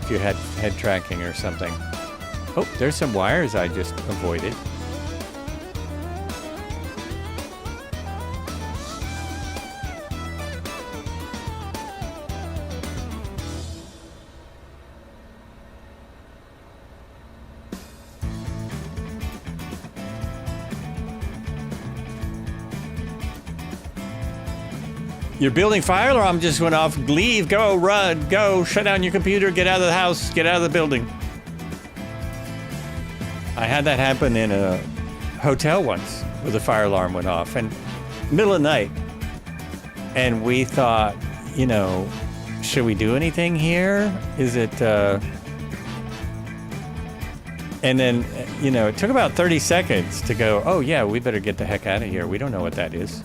if you had head tracking or something. Oh, there's some wires I just avoided. Your building fire alarm just went off. Leave, go, run, go, shut down your computer, get out of the house, get out of the building. I had that happen in a hotel once where the fire alarm went off and middle of the night. And we thought, you know, should we do anything here? Is it, and then, you know, it took about 30 seconds to go, oh yeah, we better get the heck out of here. We don't know what that is.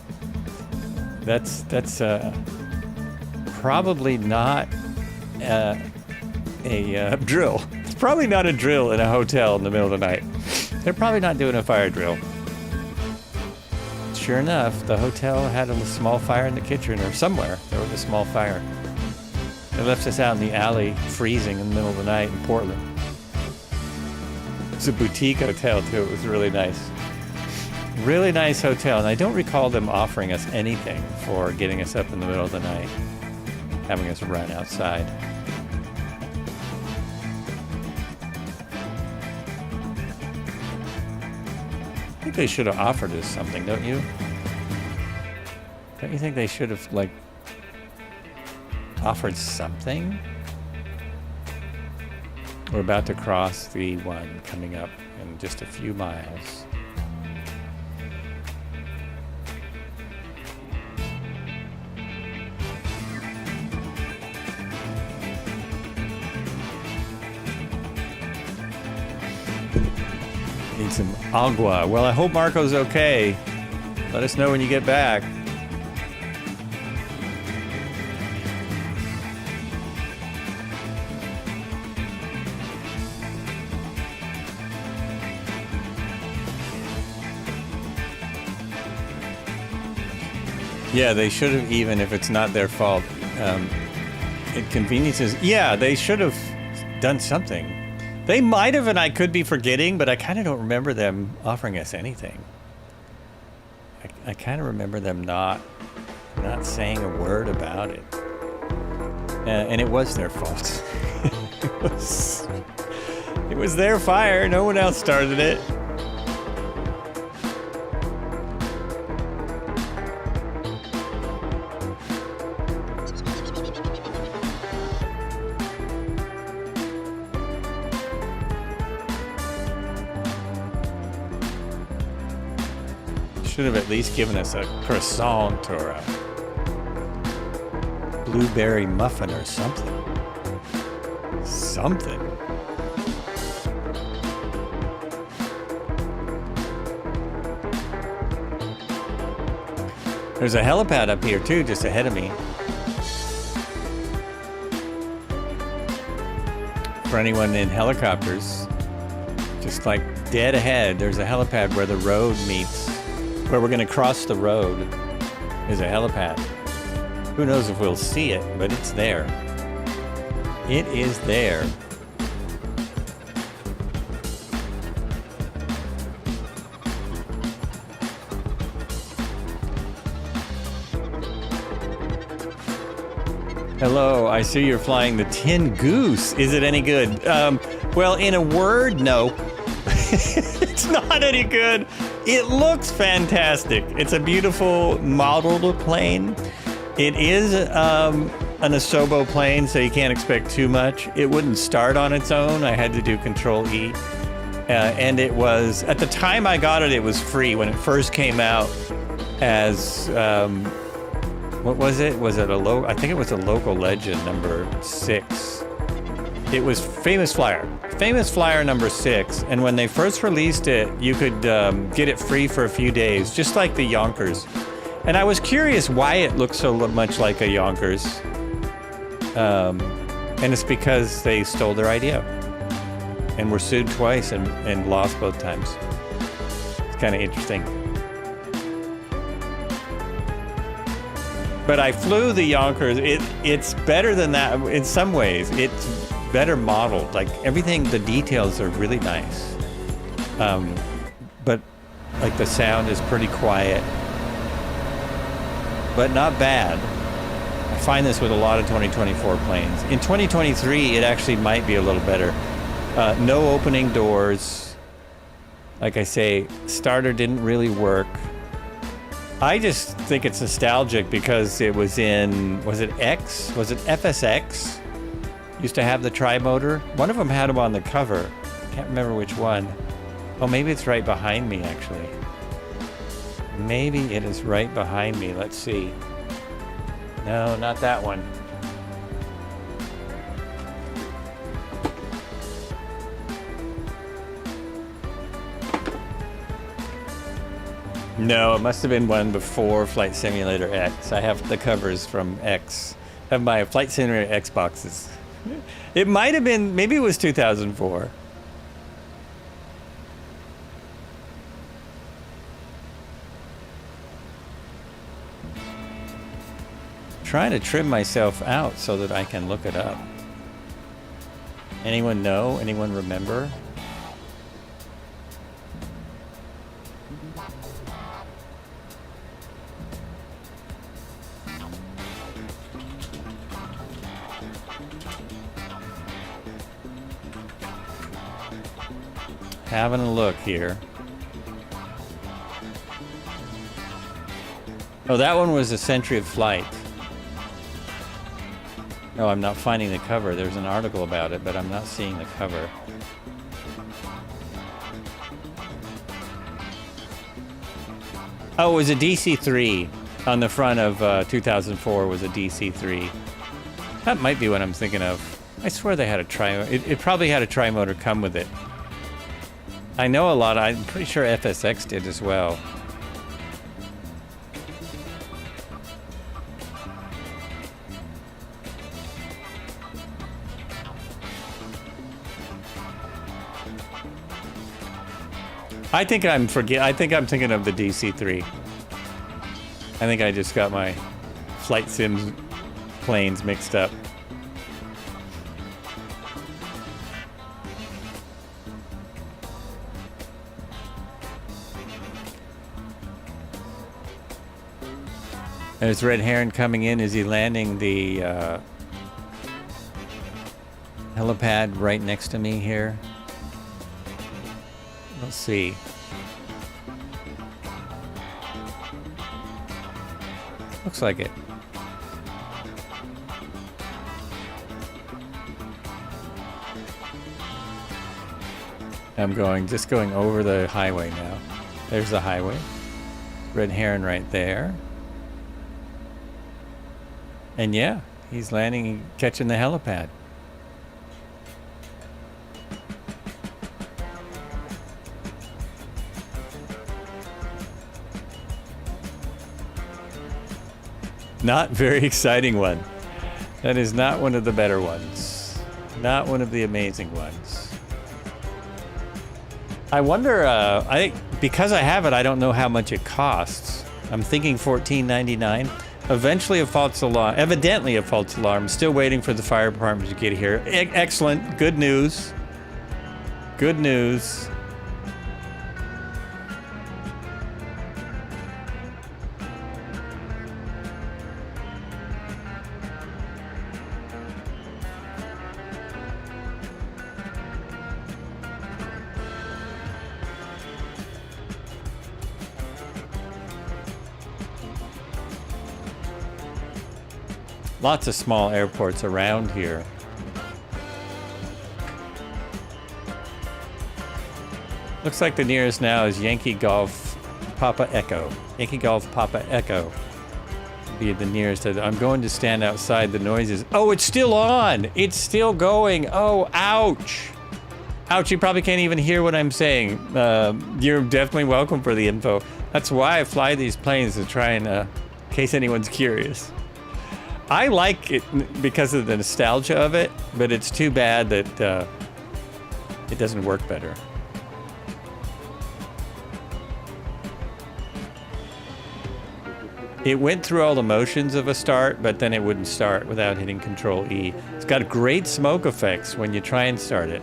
That's probably not a drill. It's probably not a drill in a hotel in the middle of the night. They're probably not doing a fire drill. Sure enough, the hotel had a small fire in the kitchen or somewhere. There was a small fire. They left us out in the alley, freezing in the middle of the night in Portland. It's a boutique hotel too. It was really nice. Really nice hotel, and I don't recall them offering us anything for getting us up in the middle of the night, having us run outside. I think they should have offered us something, don't you? Don't you think they should have, like, offered something? We're about to cross the one coming up in just a few miles. Need some agua. Well, I hope Marco's okay. Let us know when you get back. Yeah, they should have, even if it's not their fault. Inconveniences. Yeah, they should have done something. They might have, and I could be forgetting, but I kind of don't remember them offering us anything. I kind of remember them not saying a word about it. And it was their fault. It was their fire. No one else started it. Should have at least given us a croissant or a blueberry muffin or something. Something. There's a helipad up here too, just ahead of me. For anyone in helicopters, just like dead ahead, there's a helipad where the road meets. Where we're going to cross the road is a helipad. Who knows if we'll see it, but it's there. It is there. Hello, I see you're flying the Tin Goose. Is it any good? Well, in a word, no. It's not any good. It looks fantastic. It's a beautiful modeled plane. It is an Asobo plane, so you can't expect too much. It wouldn't start on its own. I had to do Control E. And it was, at the time I got it, it was free. When it first came out as, what was it? Was it I think it was a local legend, number 6. It was Famous Flyer. Famous Flyer number 6, and when they first released it, you could get it free for a few days, just like the Yonkers. And I was curious why it looked so much like a Yonkers. And it's because they stole their idea and were sued twice and lost both times. It's kind of interesting. But I flew the Yonkers. It's better than that in some ways. It's better modeled. Like everything, the details are really nice. But like the sound is pretty quiet, but not bad. I find this with a lot of 2024 planes. In 2023, it actually might be a little better. No opening doors. Like I say, starter didn't really work. I just think it's nostalgic because it was in, was it X? Was it FSX? Used to have the Trimotor. One of them had them on the cover. Can't remember which one. Oh, maybe it's right behind me, actually. Maybe it is right behind me. Let's see. No, not that one. No, it must have been one before Flight Simulator X. I have the covers from X. I have my Flight Simulator X boxes. It might have been, maybe it was 2004. Trying to trim myself out so that I can look it up. Anyone know? Anyone remember? Having a look here. Oh, that one was a Century of Flight. No, I'm not finding the cover. There's an article about it, but I'm not seeing the cover. Oh, it was a DC-3. On the front of 2004 was a DC-3. That might be what I'm thinking of. I swear they had a Trimotor. It probably had a Trimotor come with it. I know a lot. I'm pretty sure FSX did as well. I think I'm thinking of the DC-3. I think I just got my flight sims planes mixed up. There's Red Heron coming in. Is he landing the helipad right next to me here? Let's see. Looks like it. I'm just going over the highway now. There's the highway. Red Heron right there. And yeah, he's landing, catching the helipad. Not very exciting one. That is not one of the better ones. Not one of the amazing ones. I wonder, because I have it, I don't know how much it costs. I'm thinking $14.99. Eventually a false alarm, evidently a false alarm. Still waiting for the fire department to get here. Excellent, good news. Good news. Lots of small airports around here. Looks like the nearest now is Yankee Golf Papa Echo. Yankee Golf Papa Echo would be the nearest. I'm going to stand outside the noises. Oh, it's still on. It's still going. Oh, ouch. Ouch, you probably can't even hear what I'm saying. You're definitely welcome for the info. That's why I fly these planes, to try and, in case anyone's curious. I like it because of the nostalgia of it, but it's too bad that it doesn't work better. It went through all the motions of a start, but then it wouldn't start without hitting Control E. It's got great smoke effects when you try and start it.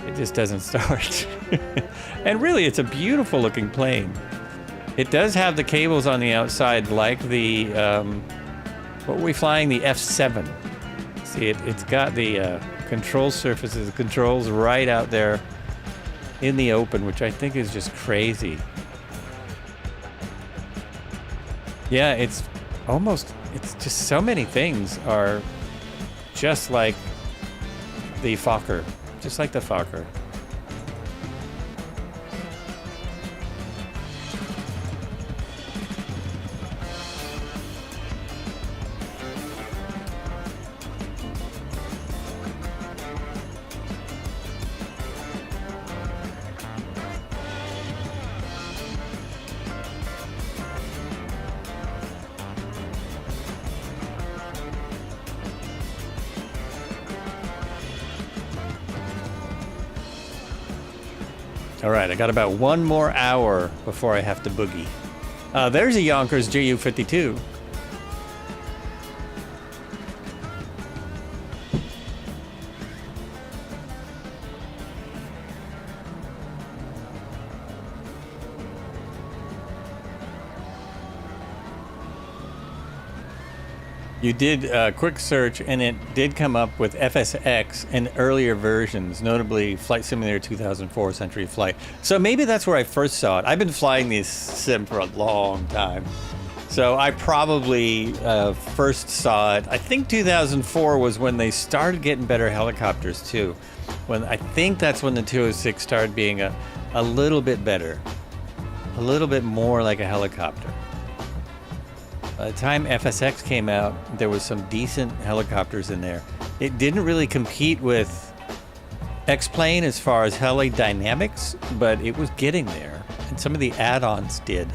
It just doesn't start. And really, it's a beautiful looking plane. It does have the cables on the outside like the... what were we flying? The F7. See, it's got the control surfaces, controls right out there in the open, which I think is just crazy. Yeah, it's just so many things are just like the Fokker. Just like the Fokker. All right, I got about 1 more hour before I have to boogie. There's a Yonkers Ju-52. You did a quick search, and it did come up with FSX and earlier versions, notably Flight Simulator 2004 Century Flight. So maybe that's where I first saw it. I've been flying these sim for a long time. So I probably first saw it. I think 2004 was when they started getting better helicopters too. I think that's when the 206 started being a little bit better. A little bit more like a helicopter. By the time FSX came out, there was some decent helicopters in there. It didn't really compete with X-Plane as far as heli dynamics, but it was getting there. And some of the add-ons did.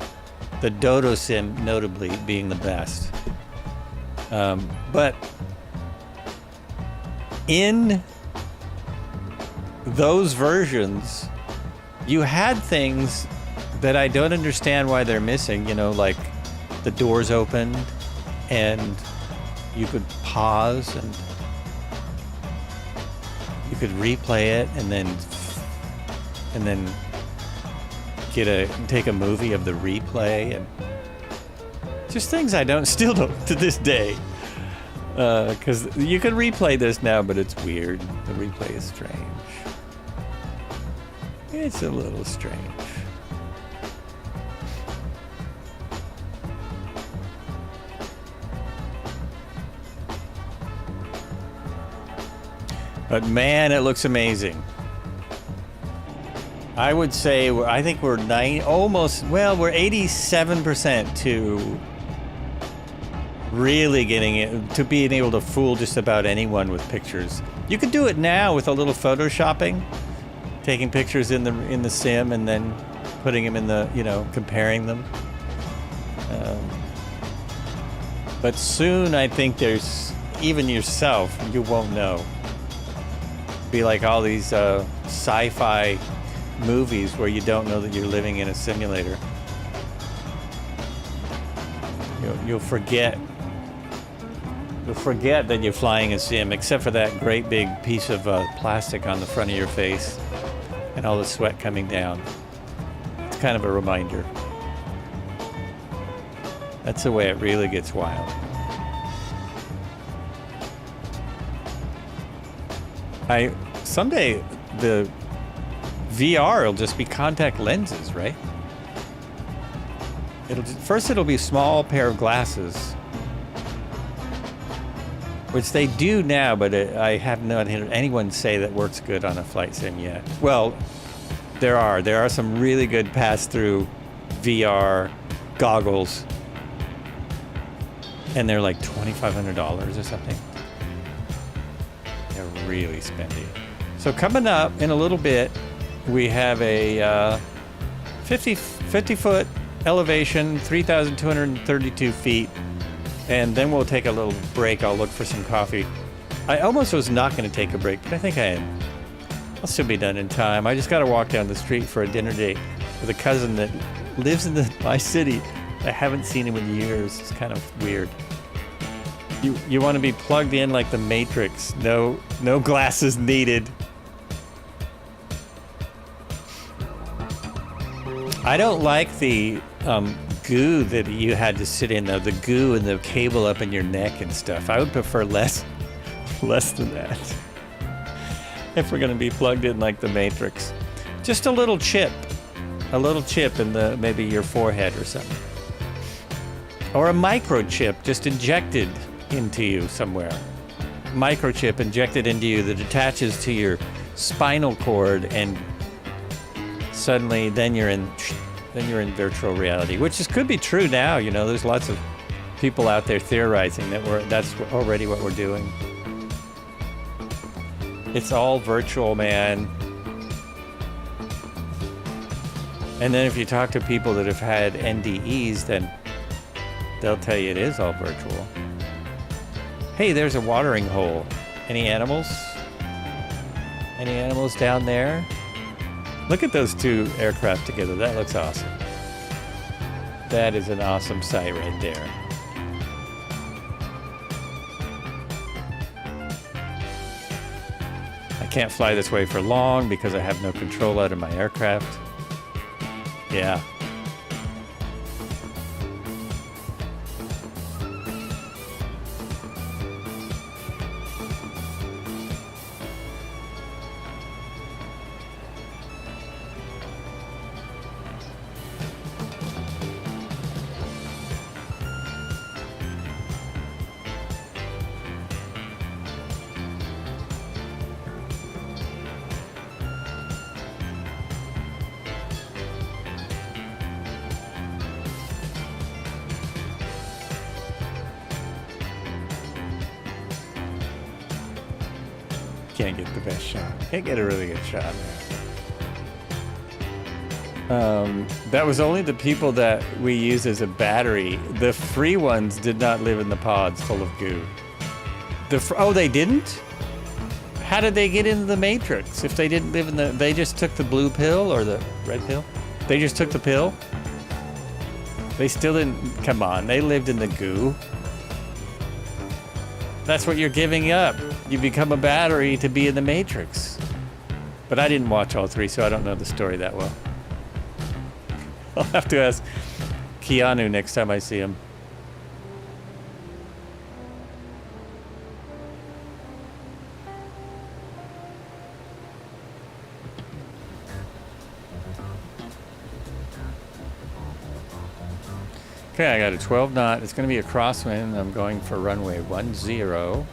The Dodo Sim notably being the best. But in those versions, you had things that I don't understand why they're missing. You know, like the doors open and you could pause and you could replay it and then take a movie of the replay, and just things I still don't to this day. Because you can replay this now, but it's weird. The replay is strange. It's a little strange. But man, it looks amazing. I would say, I think we're we're 87% to really getting it, to being able to fool just about anyone with pictures. You could do it now with a little photoshopping, taking pictures in the sim and then putting them in the, comparing them. But soon I think there's, even yourself, you won't know. Be like all these sci-fi movies where you don't know that you're living in a simulator. You'll forget that you're flying a sim, except for that great big piece of plastic on the front of your face and all the sweat coming down. It's kind of a reminder. That's the way it really gets wild. Someday the VR will just be contact lenses, right? First it'll be a small pair of glasses, which they do now, but I have not heard anyone say that works good on a flight sim yet. Well, there are some really good pass-through VR goggles, and they're like $2,500 or something. They're really spendy. So coming up in a little bit, we have a 50-foot elevation, 3,232 feet, and then we'll take a little break. I'll look for some coffee. I almost was not going to take a break, but I think I am. I'll still be done in time. I just got to walk down the street for a dinner date with a cousin that lives in my city. I haven't seen him in years. It's kind of weird. You want to be plugged in like the Matrix. No glasses needed. I don't like the goo that you had to sit in, though. The goo and the cable up in your neck and stuff. I would prefer less than that. If we're going to be plugged in like the Matrix. Just a little chip in maybe your forehead or something. Or a microchip just injected into you somewhere. Microchip injected into you that attaches to your spinal cord, and suddenly then you're in virtual reality, which could be true now. There's lots of people out there theorizing that's already what we're doing. It's all virtual, man. And then if you talk to people that have had NDEs, then they'll tell you it is all virtual. Hey, there's a watering hole. Any animals? Any animals down there? Look at those two aircraft together. That looks awesome. That is an awesome sight right there. I can't fly this way for long because I have no control out of my aircraft. Yeah. Can't get the best shot. Can't get a really good shot. That was only the people that we use as a battery. The free ones did not live in the pods full of goo. They didn't? How did they get into the Matrix if they didn't live in they just took the blue pill or the red pill? They just took the pill? They still didn't... Come on, they lived in the goo. That's what you're giving up. You become a battery to be in the Matrix. But I didn't watch all 3, so I don't know the story that well. I'll have to ask Keanu next time I see him. Okay, I got a 12 knot. It's going to be a crosswind. I'm going for runway 10.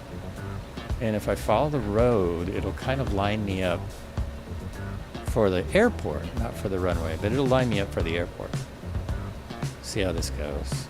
And if I follow the road, it'll kind of line me up for the airport, not for the runway, but it'll line me up for the airport. See how this goes.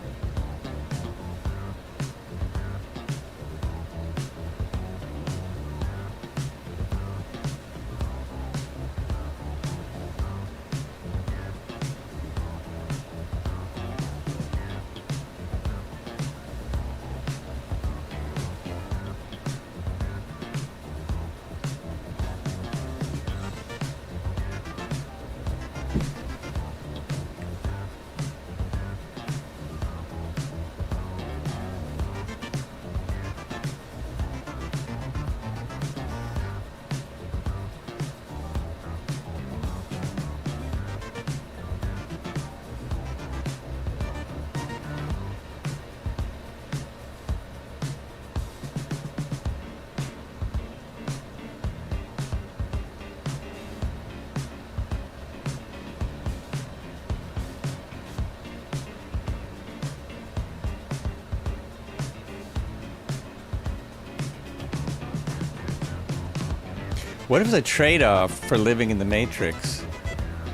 What if the trade-off for living in the Matrix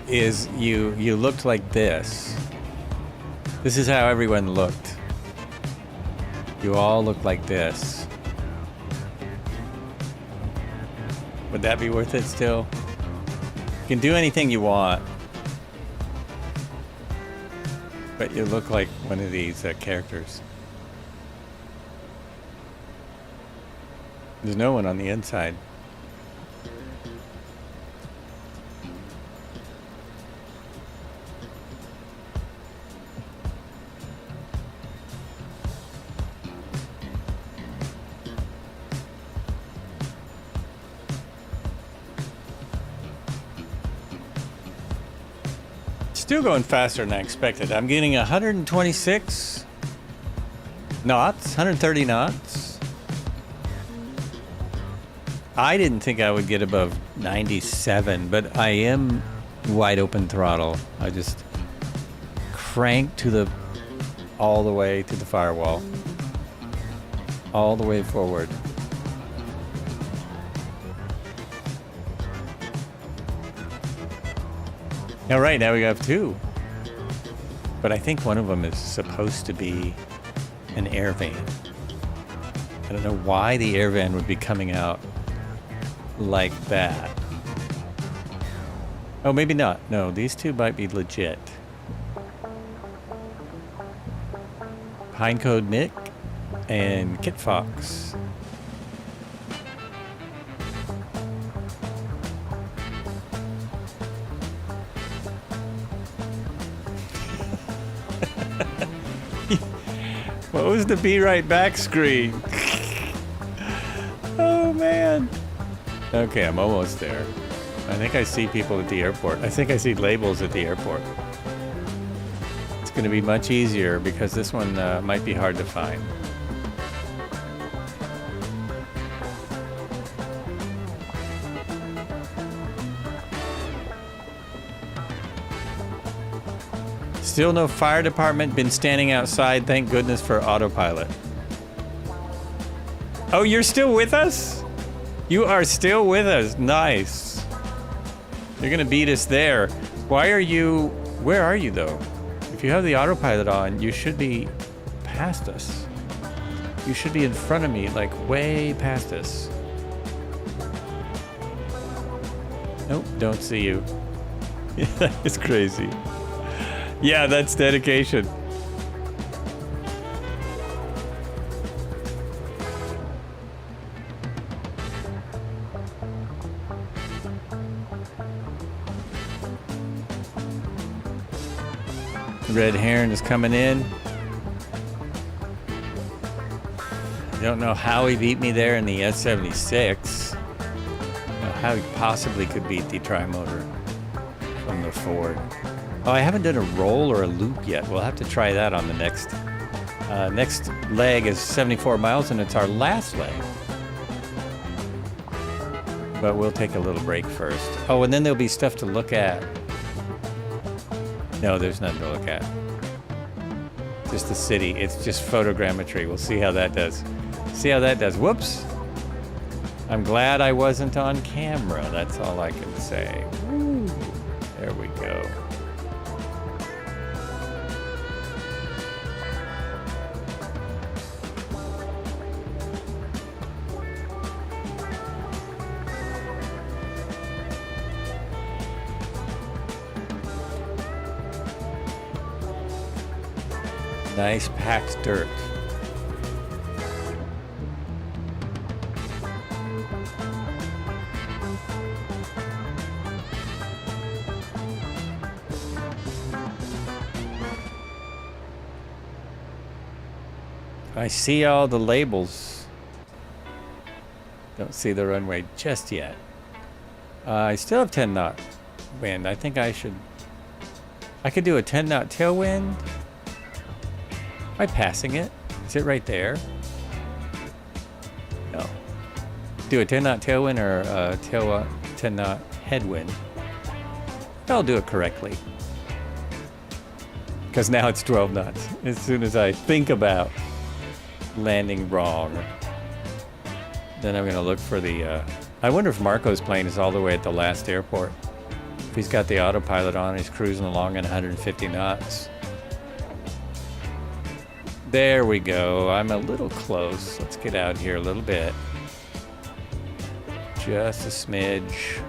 is you looked like this? This is how everyone looked. You all look like this. Would that be worth it still? You can do anything you want, but you look like one of these characters. There's no one on the inside. Still going faster than I expected. I'm getting 126 knots, 130 knots. I didn't think I would get above 97, but I am wide open throttle. I just crank to the all the way to the firewall, all the way forward. All right, now we have 2. But I think one of them is supposed to be an air van. I don't know why the air van would be coming out like that. Oh, maybe not. No, these 2 might be legit. Pinecode Nick and Kit Fox. What was the be right back screen? Oh man. Okay, I'm almost there. I think I see people at the airport. I think I see labels at the airport. It's going to be much easier because this one might be hard to find. Still no fire department. Been standing outside. Thank goodness for autopilot. Oh, you're still with us? You are still with us. Nice. You're gonna beat us there. Why are you... Where are you, though? If you have the autopilot on, you should be past us. You should be in front of me, like way past us. Nope, don't see you. Yeah, it's crazy. Yeah, that's dedication. red heron is coming in. I don't know how he beat me there in the S76. How he possibly could beat the Trimotor from the Ford. Oh, I haven't done a roll or a loop yet. We'll have to try that on the next leg is 74 miles, and it's our last leg. But we'll take a little break first. Oh, and then there'll be stuff to look at. No, there's nothing to look at. Just the city. It's just photogrammetry. We'll see how that does. See how that does. Whoops. I'm glad I wasn't on camera. That's all I can say. Woo. There we go. Nice packed dirt. I see all the labels. Don't see the runway just yet. I still have 10 knot wind. I think I could do a 10 knot tailwind. Am I passing it? Is it right there? No. Do a 10 knot tailwind or a 10 knot headwind. I'll do it correctly. Because now it's 12 knots. As soon as I think about landing wrong, then I'm going to look for the... I wonder if Marco's plane is all the way at the last airport. If he's got the autopilot on, he's cruising along at 150 knots. There we go. I'm a little close. Let's get out here a little bit. Just a smidge.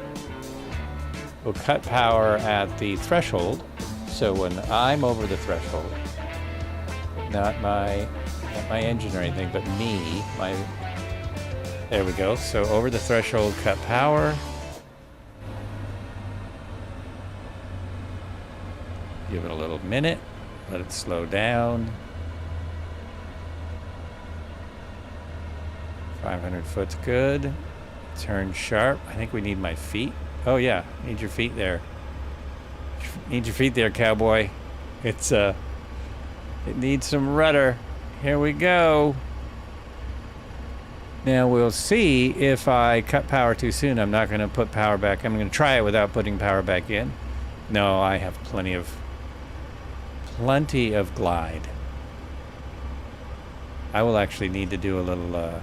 We'll cut power at the threshold. So when I'm over the threshold, not my engine or anything, but me, there we go. So over the threshold, cut power. Give it a little minute. Let it slow down. 500 foot's good. Turn sharp. I think we need my feet. Oh yeah, need your feet there. Need your feet there, cowboy. It needs some rudder. Here we go. Now we'll see if I cut power too soon. I'm not going to put power back. I'm going to try it without putting power back in. No, I have plenty of glide. I will actually need to do a little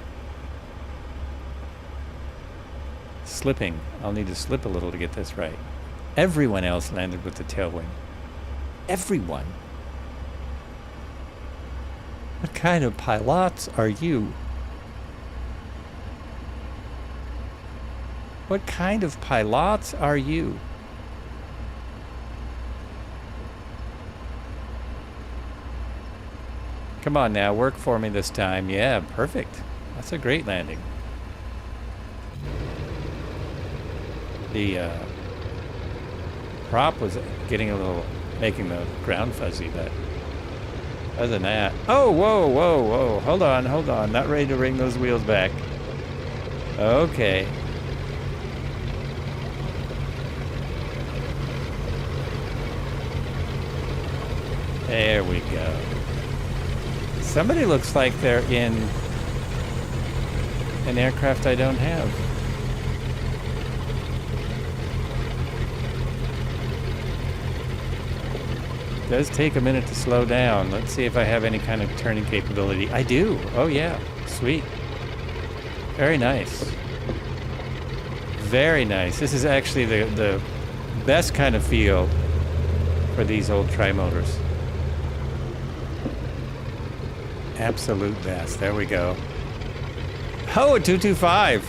slipping. I'll need to slip a little to get this right. Everyone else landed with the tailwind. Everyone. What kind of pilots are you? What kind of pilots are you? Come on now, work for me this time. Yeah, perfect. That's a great landing. The prop was making the ground fuzzy, but other than that... Oh, whoa. Hold on. Not ready to bring those wheels back. Okay. There we go. Somebody looks like they're in an aircraft I don't have. It does take a minute to slow down. Let's see if I have any kind of turning capability. I do. Oh yeah. Sweet. Very nice. Very nice. This is actually the best kind of feel for these old Trimotors. Absolute best. There we go. Oh, a 225.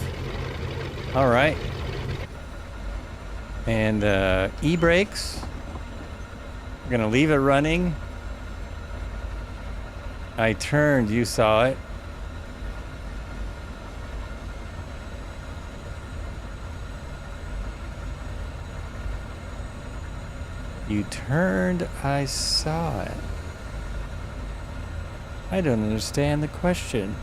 All right. And e-brakes. We're going to leave it running. I turned, you saw it. You turned, I saw it. I don't understand the question.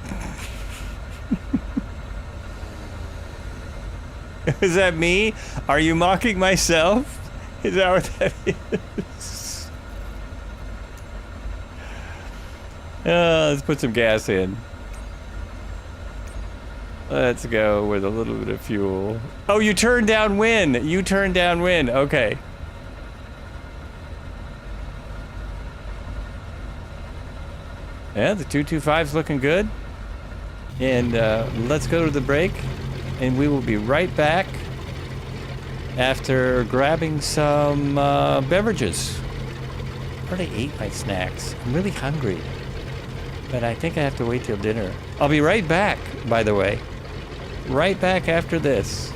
Is that me? Are you mocking myself? Is that what that is? Let's put some gas in. Let's go with a little bit of fuel. Oh, you turned downwind. You turned downwind. Okay. Yeah, the 225's looking good. And let's go to the break. And we will be right back after grabbing some beverages. I already ate my snacks. I'm really hungry. But I think I have to wait till dinner. I'll be right back, by the way. Right back after this.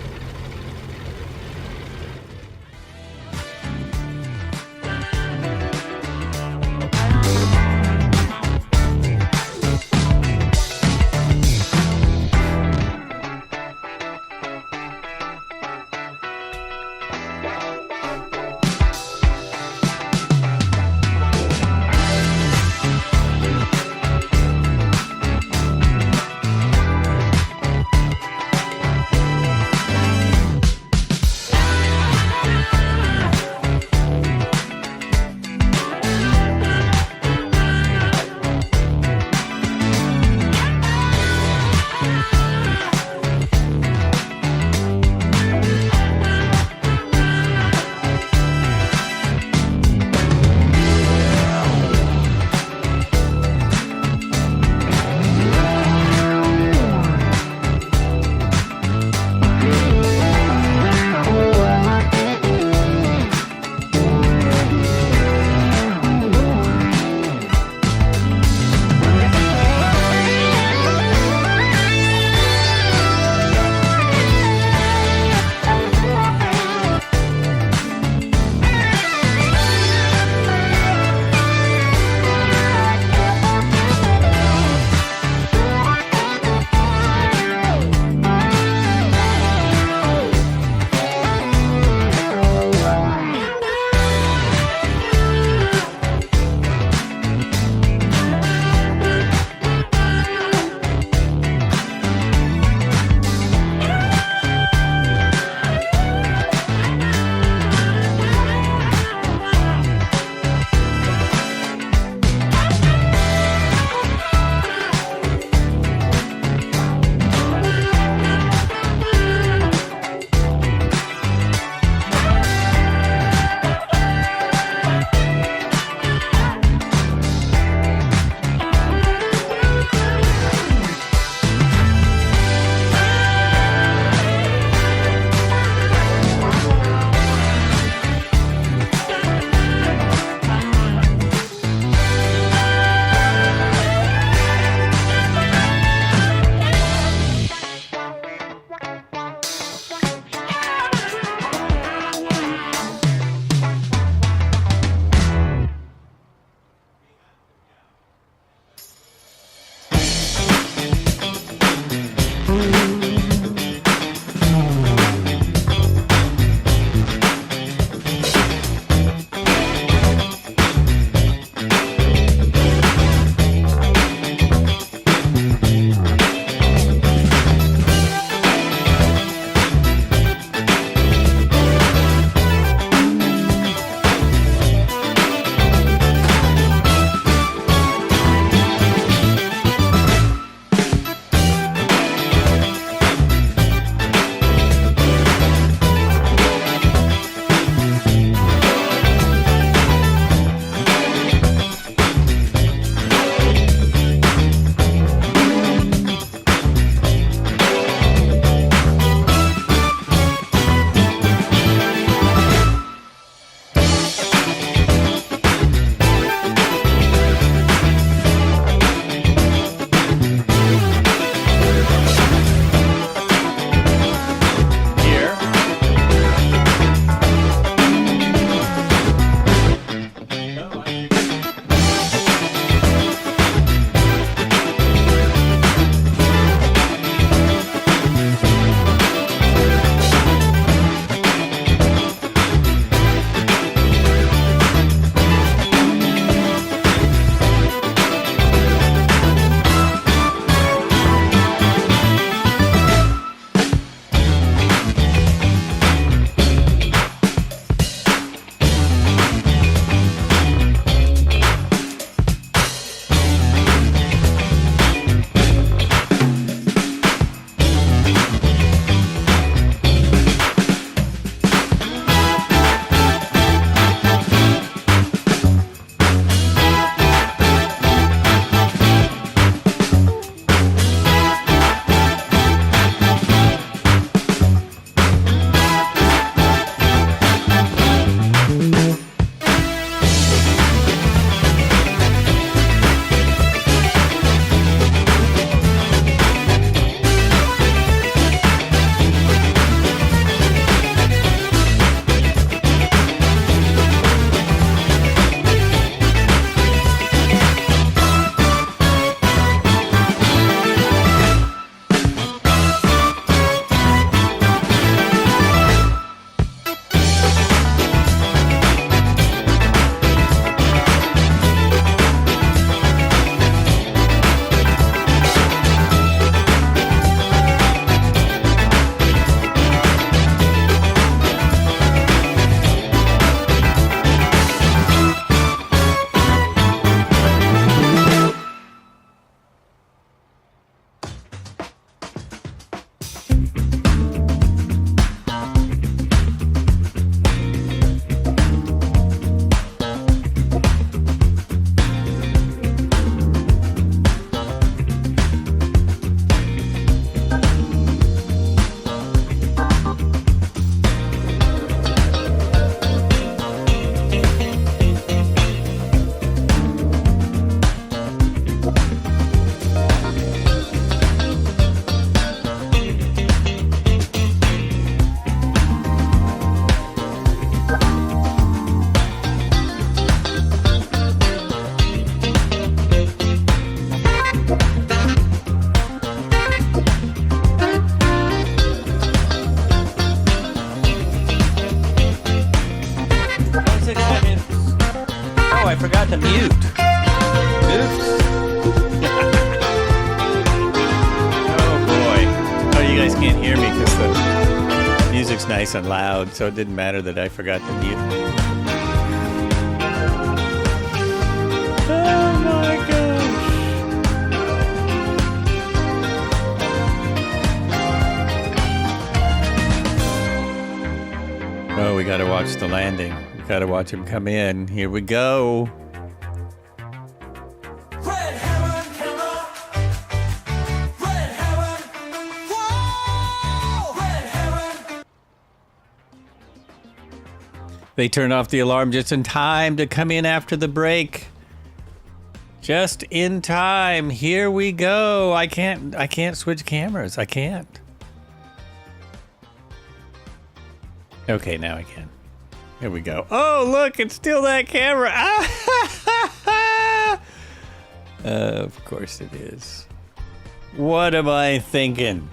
can't hear me because the music's nice and loud, so it didn't matter that I forgot to mute. Oh my gosh. Oh, we gotta watch the landing. We gotta watch him come in. Here we go. They turn off the alarm just in time to come in after the break. Just in time. Here we go. I can't switch cameras. I can't. Okay, now I can. Here we go. Oh, look, it's still that camera. Of course it is. What am I thinking?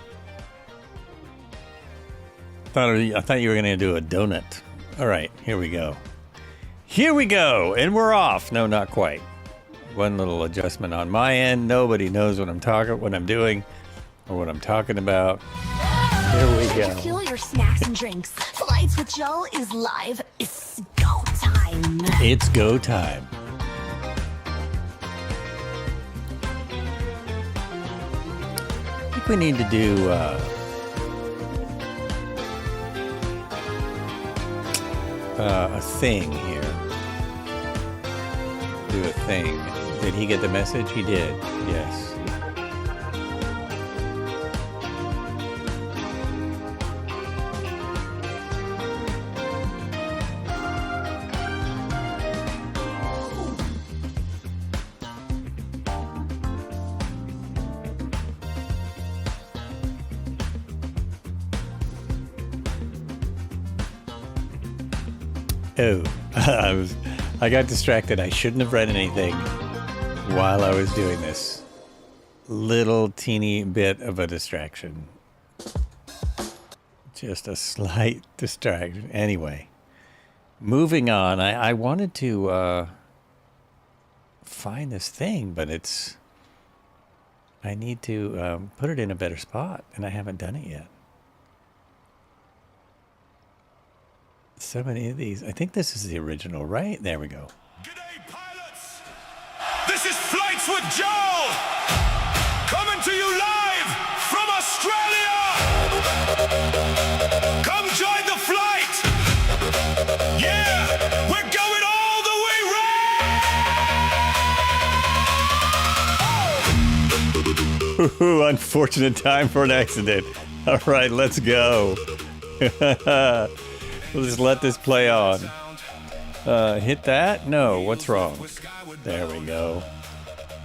I thought you were going to do a donut. All right, here we go. Here we go, and we're off. No, not quite. One little adjustment on my end. Nobody knows what I'm doing, or what I'm talking about. Here we go. Fuel your snacks and drinks. Flights with Joe is live. It's go time. It's go time. I think we need to do a thing here. Do a thing. Did he get the message? He did. Yes. Oh, I got distracted. I shouldn't have read anything while I was doing this. Little teeny bit of a distraction. Just a slight distraction. Anyway, moving on. I wanted to find this thing, but I need to put it in a better spot, and I haven't done it yet. So many of these. I think this is the original, right? There we go. G'day, pilots! This is Flights with Joel! Coming to you live from Australia! Come join the flight! Yeah! We're going all the way round! Ooh, unfortunate time for an accident. All right, let's go. We'll just let this play on. Hit that? No, what's wrong? There we go.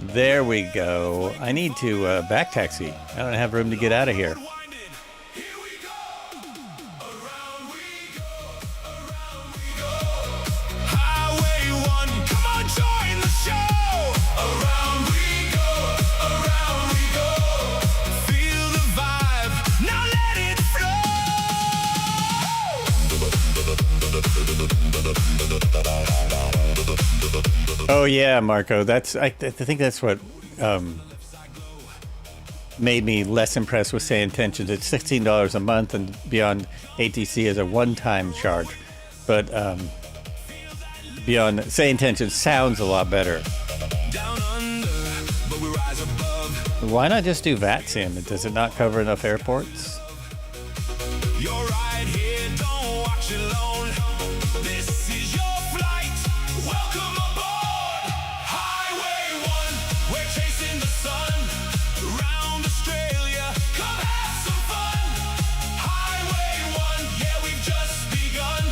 There we go. I need to back taxi. I don't have room to get out of here. Oh yeah, Marco. I think that's what made me less impressed with Say Intentions. It's $16 a month, and Beyond ATC is a one-time charge. But Beyond Say Intentions sounds a lot better. Why not just do VATSIM? Does it not cover enough airports? You're right here, don't watch alone. This is your flight. Welcome aboard. Highway 1, we're chasing the sun. Around Australia, come have some fun. Highway 1, yeah, we've just begun.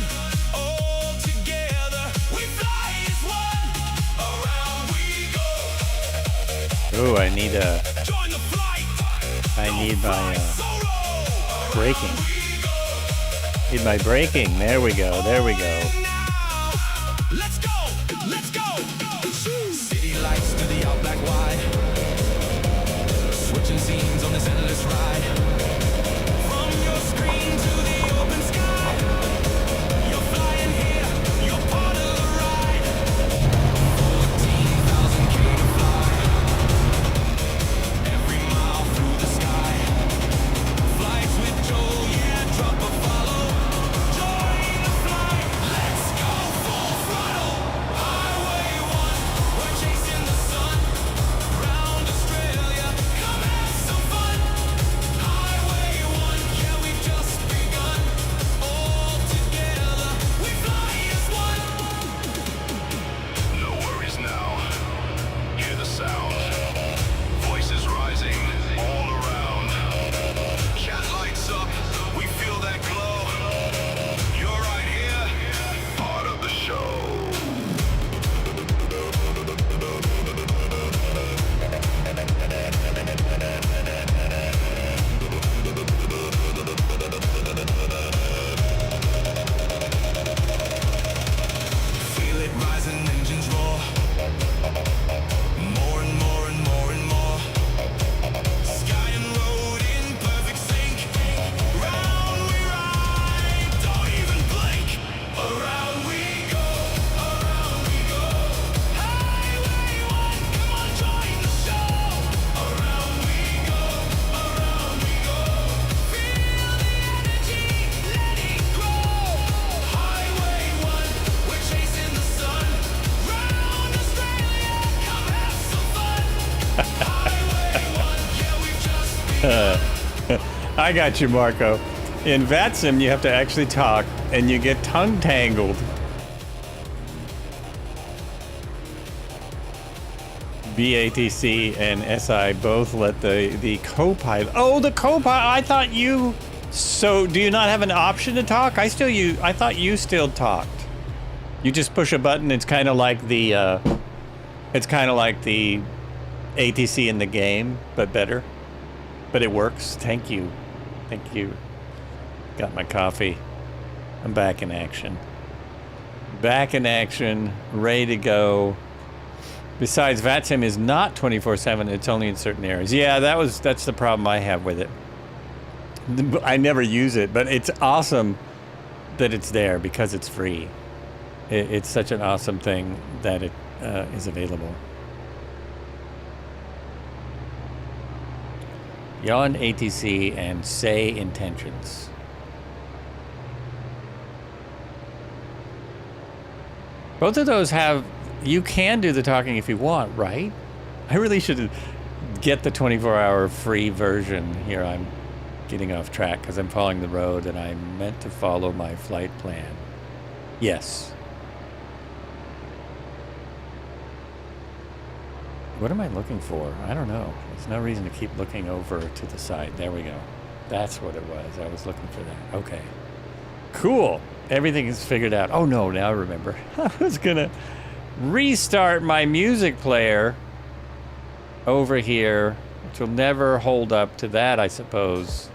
All together, we fly as one. Around we go. Oh, I need Join the flight. my braking. Need my braking. There we go. There we go. Let's go. Let's go. City lights to the out black wide. Switching scenes on this endless ride. From your screen to the open sky. You're flying here. You're part of the ride. 14,000 K to fly. Every mile through the sky. Flights with I got you, Marco. In VATSIM, you have to actually talk, and you get tongue-tangled. BATC and SI both let the co-pilot. Oh, the co-pilot! I thought you. So, do you not have an option to talk? I thought you still talked. You just push a button. It's kind of like the. It's kind of like the ATC in the game, but better. But it works. Thank you. Thank you. Got my coffee. I'm back in action. Back in action. Ready to go. Besides, VATSIM is not 24/7. It's only in certain areas. Yeah, that's the problem I have with it. I never use it, but it's awesome that it's there because it's free. It's such an awesome thing that it is available. Yawn ATC and say intentions. Both of those have, you can do the talking if you want, right? I really should get the 24-hour free version. Here I'm getting off track because I'm following the road and I meant to follow my flight plan. Yes. What am I looking for? I don't know. There's no reason to keep looking over to the side. There we go. That's what it was. I was looking for that. Okay. Cool. Everything is figured out. Oh no, now I remember. I was gonna restart my music player over here, which will never hold up to that, I suppose.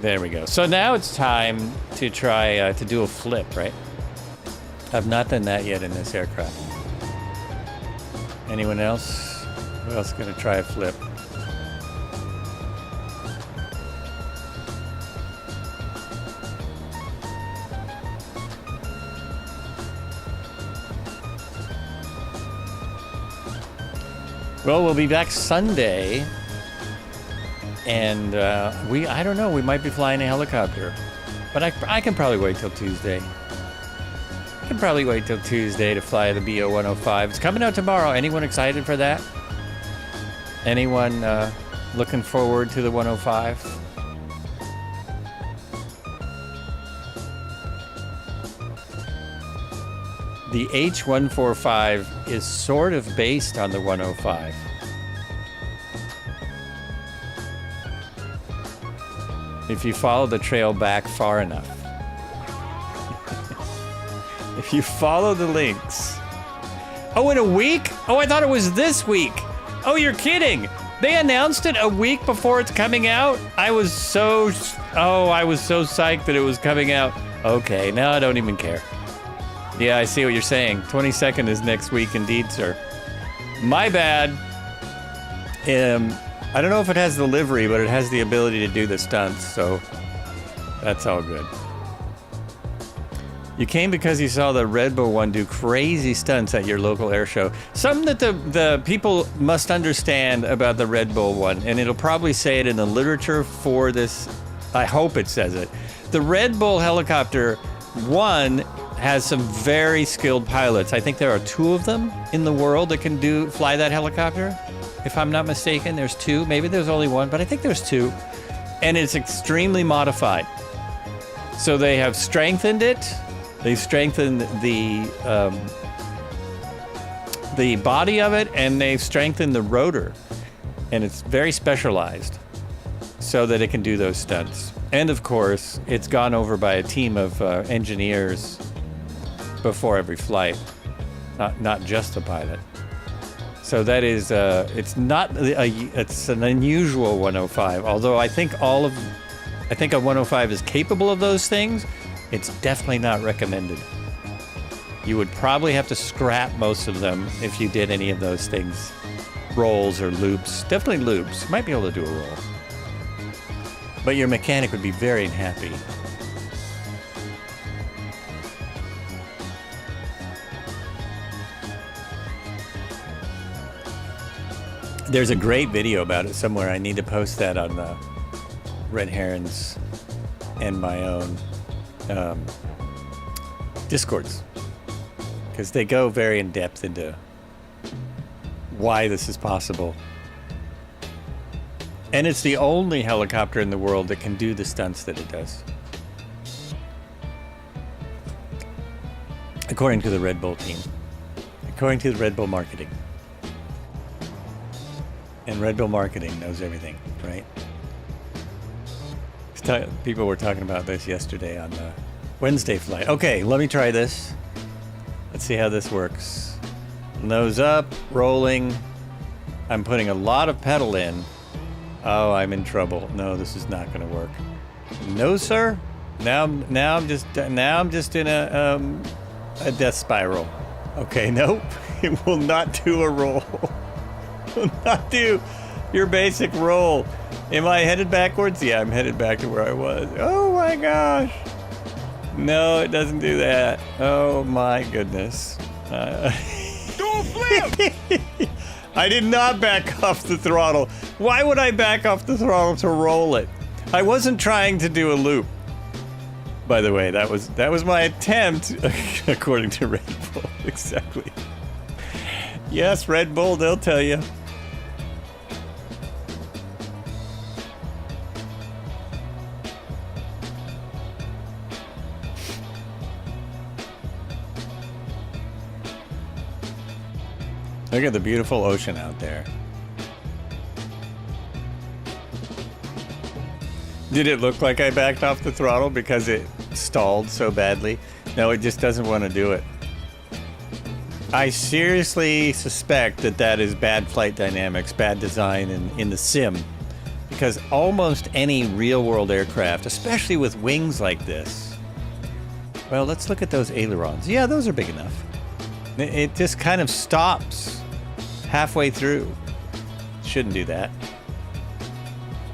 There we go. So now it's time to try to do a flip, right? I've not done that yet in this aircraft. Anyone else? Who else is gonna try a flip? Well, we'll be back Sunday, and I don't know, we might be flying a helicopter, but I can probably wait till Tuesday. I can probably wait till Tuesday to fly the BO-105. It's coming out tomorrow. Anyone excited for that? Anyone looking forward to the 105? The H145 is sort of based on the 105. If you follow the trail back far enough. If you follow the links. Oh, in a week? Oh, I thought it was this week. Oh, you're kidding. They announced it a week before it's coming out? I was so psyched that it was coming out. Okay, now I don't even care. Yeah, I see what you're saying. 22nd is next week indeed, sir. My bad. I don't know if it has the livery, but it has the ability to do the stunts, so that's all good. You came because you saw the Red Bull one do crazy stunts at your local air show. Something that the people must understand about the Red Bull one, and it'll probably say it in the literature for this. I hope it says it. The Red Bull helicopter one has some very skilled pilots. I think there are 2 of them in the world that can fly that helicopter. If I'm not mistaken, there's 2. Maybe there's only 1, but I think there's 2. And it's extremely modified. So they have strengthened it. They've strengthened the body of it, and they've strengthened the rotor. And it's very specialized so that it can do those stunts. And of course, it's gone over by a team of engineers before every flight, not just the pilot. So that is, it's an unusual 105. Although I think a 105 is capable of those things. It's definitely not recommended. You would probably have to scrap most of them if you did any of those things, rolls or loops. Definitely loops. Might be able to do a roll. But your mechanic would be very unhappy. There's a great video about it somewhere. I need to post that on the Red Herons and my own Discords, because they go very in depth into why this is possible. And it's the only helicopter in the world that can do the stunts that it does. According to the Red Bull team. According to the Red Bull marketing. And Red Bull marketing knows everything, right? People were talking about this yesterday on the Wednesday flight. Okay, let me try this. Let's see how this works. Nose up, rolling. I'm putting a lot of pedal in. Oh, I'm in trouble. No, this is not going to work. No, sir. Now I'm just in a death spiral. Okay, nope. It will not do a roll. It will not do your basic roll. Am I headed backwards? Yeah, I'm headed back to where I was. Oh my gosh. No, it doesn't do that. Oh my goodness. Do a flip! I did not back off the throttle. Why would I back off the throttle to roll it? I wasn't trying to do a loop. By the way, that was my attempt, according to Red Bull. Exactly. Yes, Red Bull, they'll tell you. Look at the beautiful ocean out there. Did it look like I backed off the throttle because it stalled so badly? No, it just doesn't want to do it. I seriously suspect that that is bad flight dynamics, bad design in the sim. Because almost any real-world aircraft, especially with wings like this... Well, let's look at those ailerons. Yeah, those are big enough. It just kind of stops halfway through. Shouldn't do that.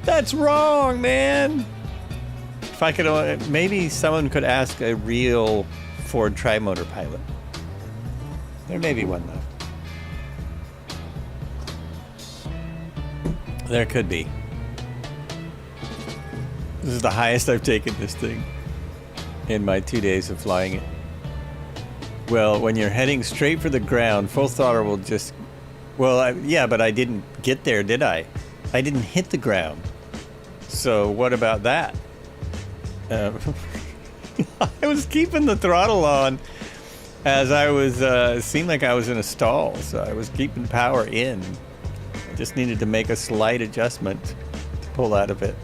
That's wrong, man. If I could, maybe someone could ask a real Ford Trimotor pilot. There may be one though. There could be. This is the highest I've taken this thing in my 2 days of flying it. Well, when you're heading straight for the ground, full throttle will just... Well, yeah, but I didn't get there, did I? I didn't hit the ground. So what about that? I was keeping the throttle on as I was... it seemed like I was in a stall, so I was keeping power in. I just needed to make a slight adjustment to pull out of it.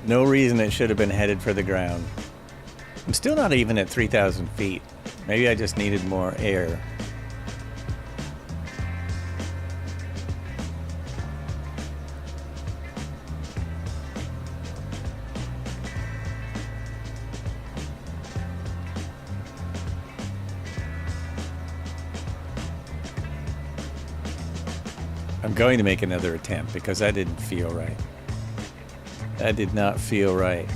No reason it should have been headed for the ground. I'm still not even at 3,000 feet. Maybe I just needed more air. I'm going to make another attempt because that didn't feel right. That did not feel right.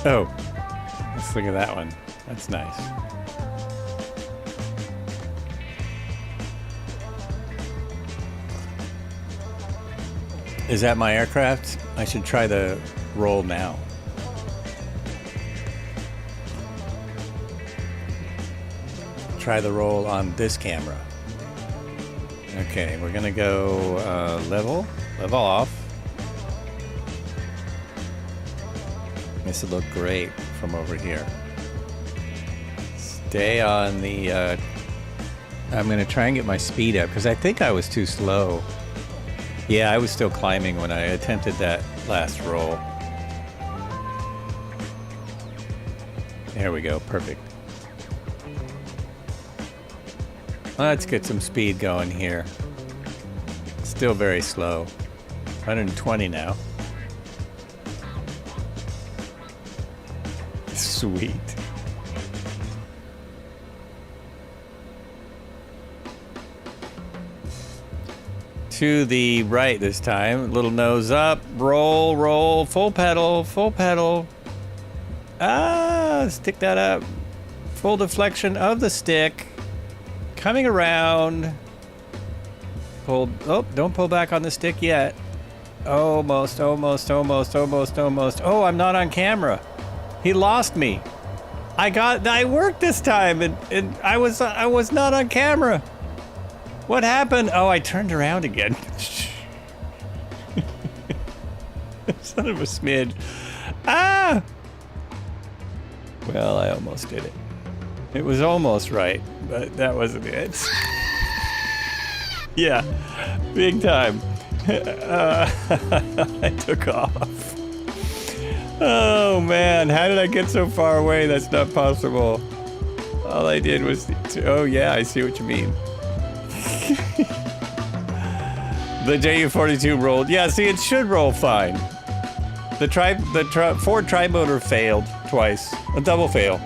Oh, let's look at that one. That's nice. Is that my aircraft? I should try the roll now. Try the roll on this camera. Okay, we're gonna go level off. This would look great from over here. Stay on the... I'm going to try and get my speed up because I think I was too slow. Yeah, I was still climbing when I attempted that last roll. There we go. Perfect. Let's get some speed going here. Still very slow. 120 now. Sweet. To the right this time. Little nose up. Roll, roll. Full pedal, full pedal. Ah, stick that up. Full deflection of the stick. Coming around. Pull. Oh, don't pull back on the stick yet. Almost, almost, almost, almost, almost. Oh, I'm not on camera. He lost me. I worked this time, and I was not on camera. What happened? Oh, I turned around again. Son of a smidge. Ah! Well, I almost did it. It was almost right, but that wasn't it. Yeah, big time. I took off. Oh man, how did I get so far away? That's not possible. All I did was... Oh yeah, I see what you mean. The JU-42 rolled. Yeah, see, it should roll fine. The Ford Trimotor failed twice. A double fail.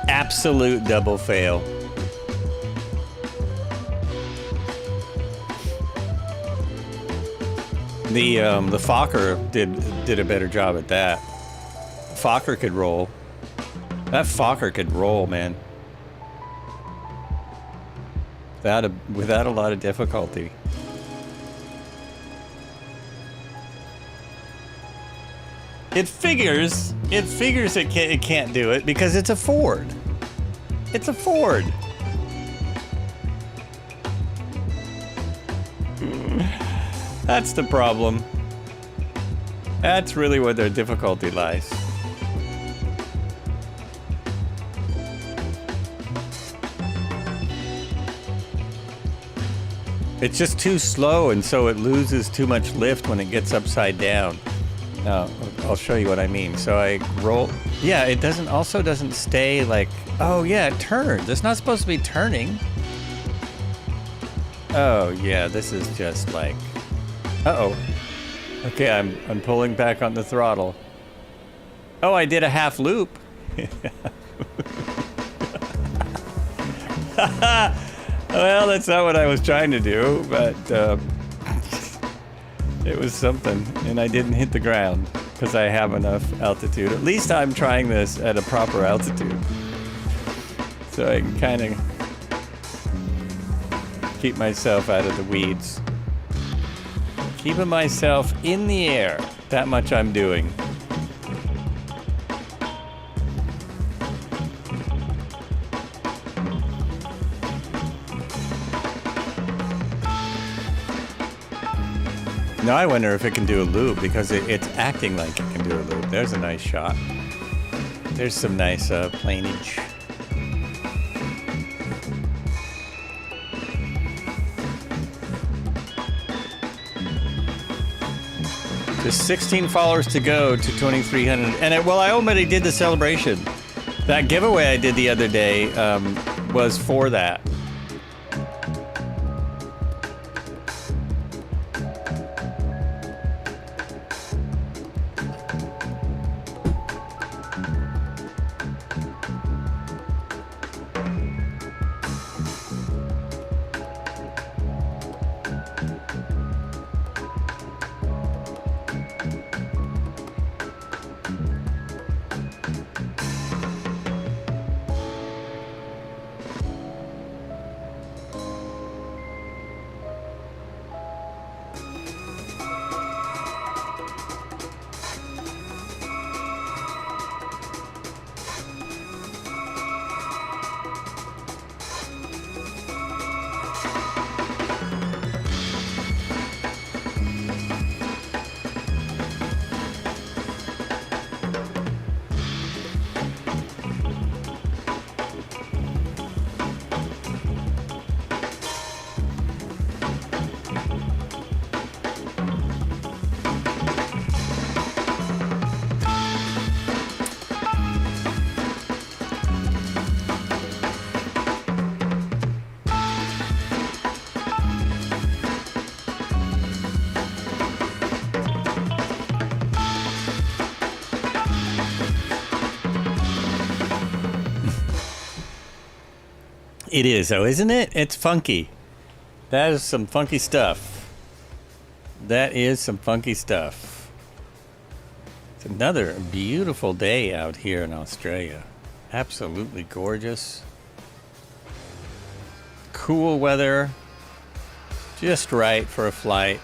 Absolute double fail. The Fokker did a better job at that. Fokker could roll. That Fokker could roll, man. Without a lot of difficulty. It figures it can't do it because it's a Ford. It's a Ford. That's the problem. That's really where their difficulty lies. It's just too slow, and so it loses too much lift when it gets upside down. Now, I'll show you what I mean. So I roll. Yeah, it doesn't stay like... Oh, yeah, it turns. It's not supposed to be turning. Oh, yeah, this is just like... Uh-oh. Okay, I'm pulling back on the throttle. Oh, I did a half loop. Well, that's not what I was trying to do, but it was something, and I didn't hit the ground because I have enough altitude. At least I'm trying this at a proper altitude, so I can kind of keep myself out of the weeds. Keeping myself in the air, that much I'm doing. Now I wonder if it can do a loop because it's acting like it can do a loop. There's a nice shot. There's some nice planage. Just 16 followers to go to 2,300. And I already did the celebration. That giveaway I did the other day was for that. It is, though, isn't it? It's funky. That is some funky stuff. That is some funky stuff. It's another beautiful day out here in Australia. Absolutely gorgeous. Cool weather. Just right for a flight.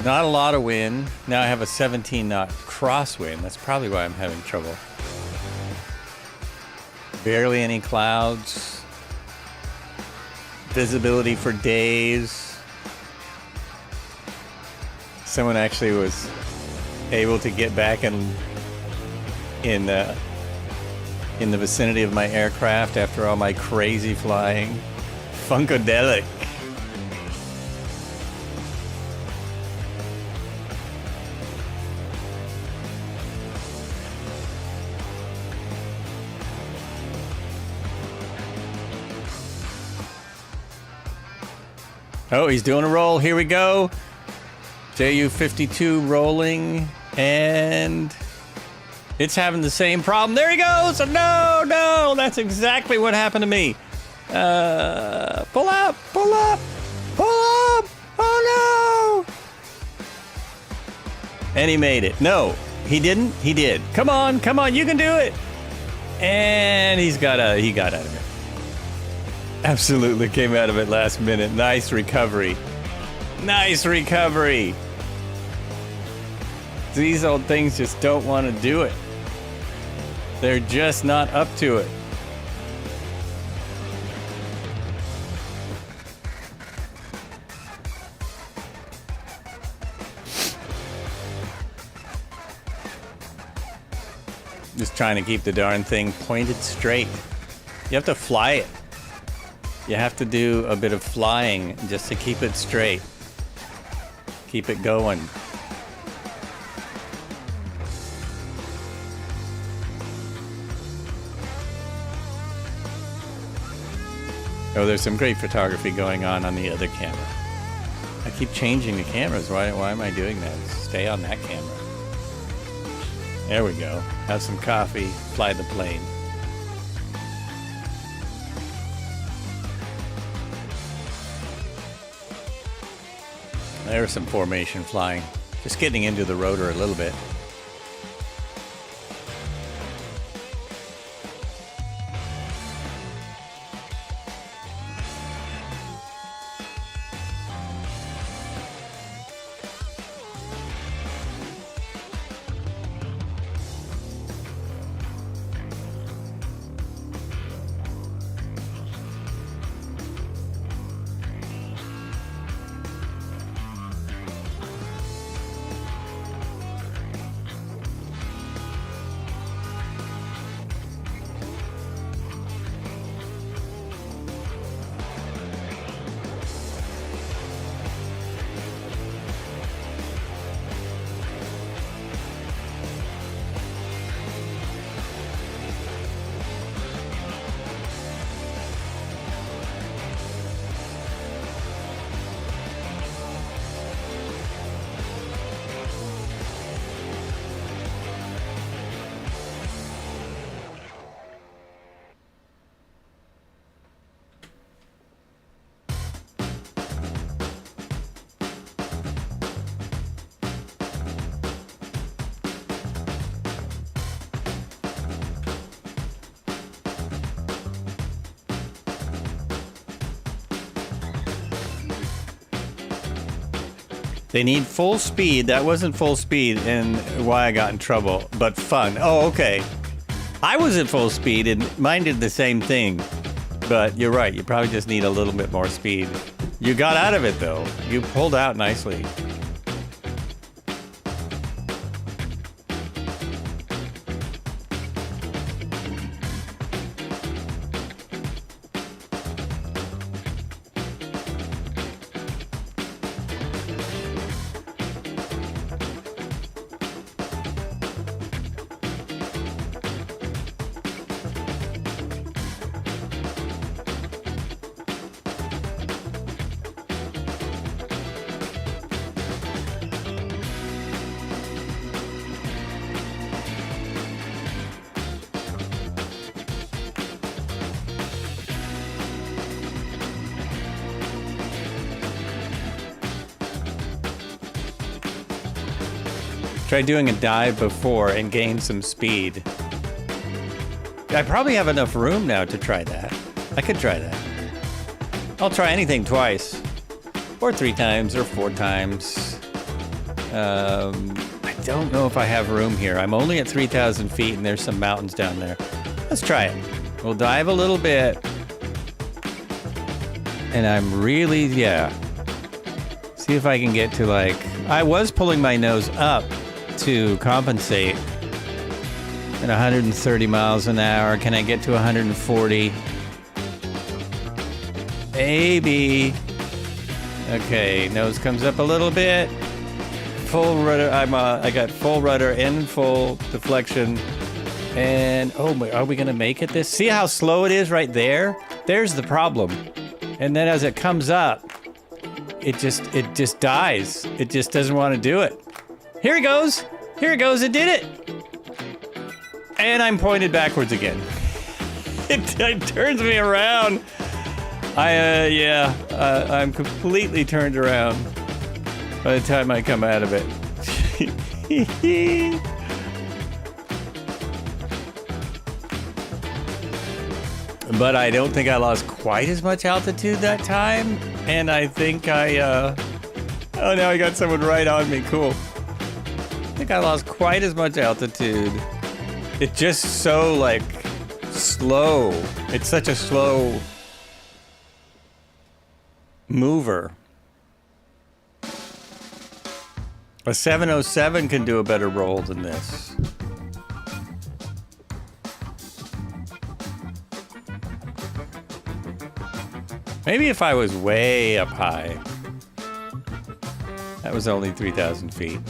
Not a lot of wind. Now I have a 17-knot crosswind. That's probably why I'm having trouble. Barely any clouds. Visibility for days. Someone actually was able to get back in the vicinity of my aircraft after all my crazy flying. Funkadelic. Oh, he's doing a roll. Here we go. JU-52 rolling, and it's having the same problem. There he goes. No, no, that's exactly what happened to me. Pull up, pull up, pull up. Oh, no. And he made it. No, he didn't. He did. Come on, you can do it. And he got out of it. Absolutely came out of it last minute. Nice recovery. Nice recovery. These old things just don't want to do it. They're just not up to it. Just trying to keep the darn thing pointed straight. You have to fly it. You have to do a bit of flying just to keep it straight. Keep it going. Oh, there's some great photography going on the other camera. I keep changing the cameras. Why am I doing that? Stay on that camera. There we go. Have some coffee, fly the plane. There's some formation flying. Just getting into the rotor a little bit. They need full speed. That wasn't full speed and why I got in trouble, but fun. Oh, okay. I was at full speed and mine did the same thing. But you're right. You probably just need a little bit more speed. You got out of it, though. You pulled out nicely. Try doing a dive before and gain some speed. I probably have enough room now to try that. I could try that. I'll try anything twice. Or 3 times, or 4 times. I don't know if I have room here. I'm only at 3,000 feet and there's some mountains down there. Let's try it. We'll dive a little bit. And I'm really, yeah. See if I can get to like, I was pulling my nose up to compensate at 130 miles an hour. Can I get to 140? Maybe. Okay, nose comes up a little bit. Full rudder. I got full rudder and full deflection. And oh my, are we gonna make it this? See how slow it is right there? There's the problem. And then as it comes up, it just dies. It just doesn't want to do it. Here it goes. Here it goes. It did it. And I'm pointed backwards again. It turns me around. I'm completely turned around by the time I come out of it. But I don't think I lost quite as much altitude that time. And I think oh, now I got someone right on me. Cool. I think I lost quite as much altitude. It's just so, like, slow. It's such a slow mover. A 707 can do a better roll than this. Maybe if I was way up high. That was only 3,000 feet.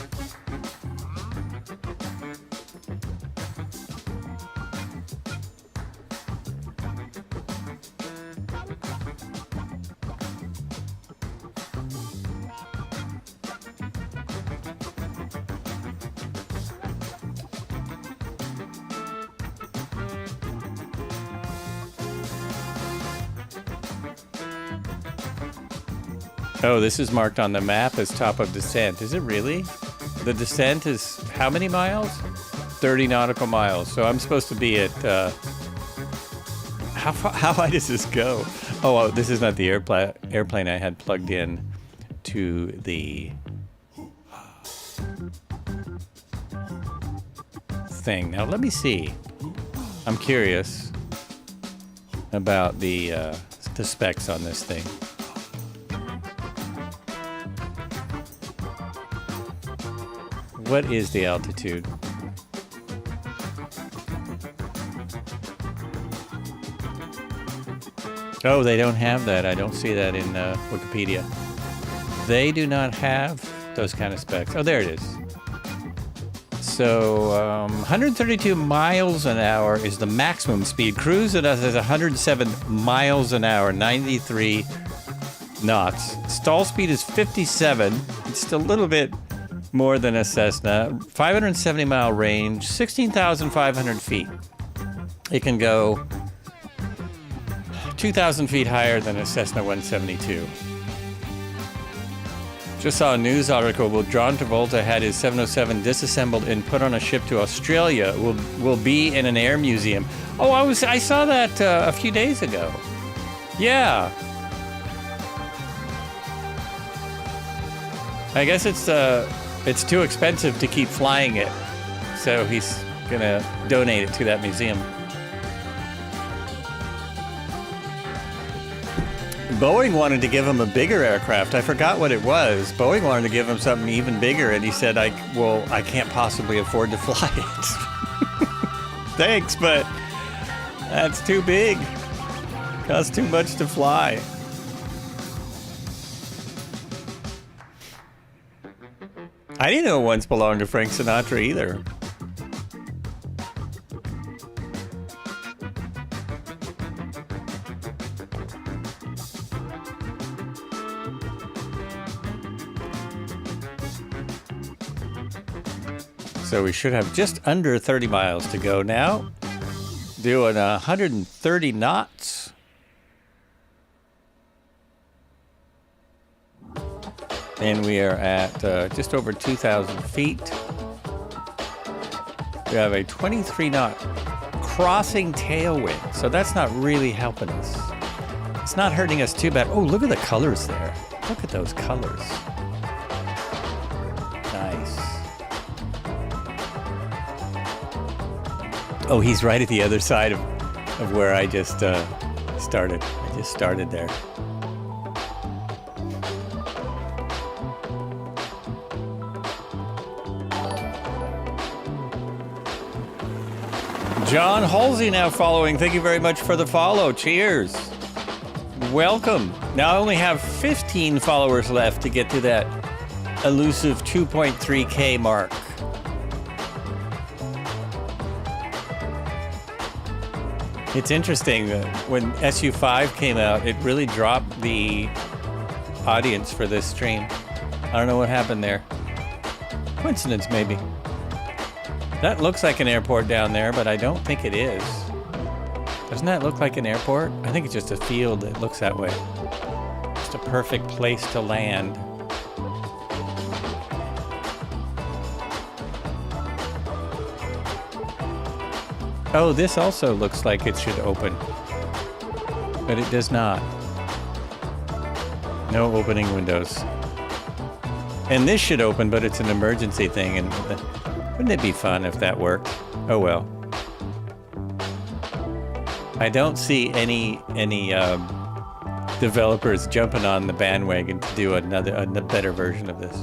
Oh, this is marked on the map as top of descent. Is it really? The descent is how many miles? 30 nautical miles. So I'm supposed to be at, how high does this go? Oh, this is not the airplane I had plugged in to the thing. Now, let me see. I'm curious about the specs on this thing. What is the altitude? Oh, they don't have that. I don't see that in Wikipedia. They do not have those kind of specs. Oh, there it is. So, 132 miles an hour is the maximum speed. Cruise at us is 107 miles an hour, 93 knots. Stall speed is 57. It's still a little bit more than a Cessna. 570 mile range, 16,500 feet. It can go 2,000 feet higher than a Cessna 172. Just saw a news article where John Travolta had his 707 disassembled and put on a ship to Australia. Will be in an air museum. Oh, I saw that a few days ago. Yeah. I guess it's too expensive to keep flying it, so he's gonna donate it to that museum. Boeing wanted to give him a bigger aircraft. I forgot what it was. Boeing wanted to give him something even bigger, and he said, I can't possibly afford to fly it. Thanks, but that's too big. Costs too much to fly. I didn't know it once belonged to Frank Sinatra either. So we should have just under 30 miles to go now. Doing 130 knots. And we are at just over 2,000 feet. We have a 23 knot crossing tailwind, so that's not really helping us. It's not hurting us too bad. Oh, look at the colors there. Look at those colors. Nice. Oh, he's right at the other side of where I just started. I just started there. John Halsey now following. Thank you very much for the follow. Cheers. Welcome. Now I only have 15 followers left to get to that elusive 2.3K mark. It's interesting that when SU5 came out, it really dropped the audience for this stream. I don't know what happened there. Coincidence, maybe. That looks like an airport down there, but I don't think it is. Doesn't that look like an airport? I think it's just a field that looks that way. Just a perfect place to land. Oh, this also looks like it should open, but it does not. No opening windows. And this should open, but it's an emergency thing, and wouldn't it be fun if that worked? Oh well. I don't see any developers jumping on the bandwagon to do a better version of this.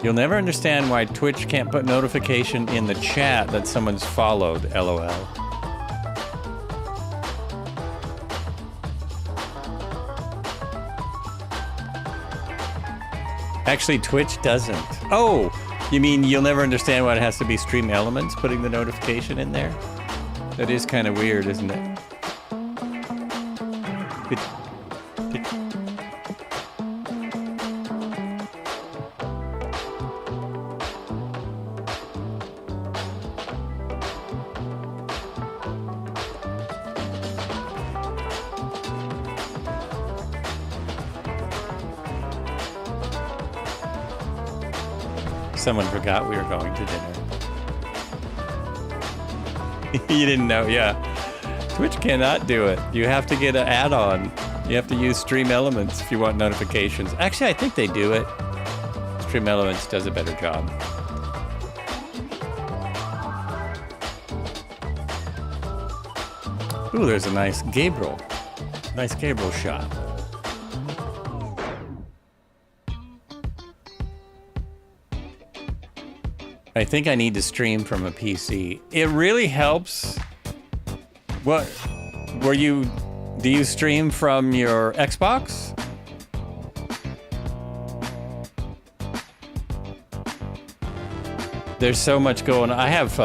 You'll never understand why Twitch can't put notification in the chat that someone's followed, LOL. Actually, Twitch doesn't. Oh! You mean you'll never understand why it has to be Stream Elements putting the notification in there? That is kind of weird, isn't it? Someone forgot we were going to dinner. You didn't know, yeah. Twitch cannot do it. You have to get an add-on. You have to use Stream Elements if you want notifications. Actually, I think they do it. Stream Elements does a better job. Ooh, there's a nice Gabriel. Nice Gabriel shot. I think I need to stream from a PC. It really helps. What? Do you stream from your Xbox? There's so much going on. I have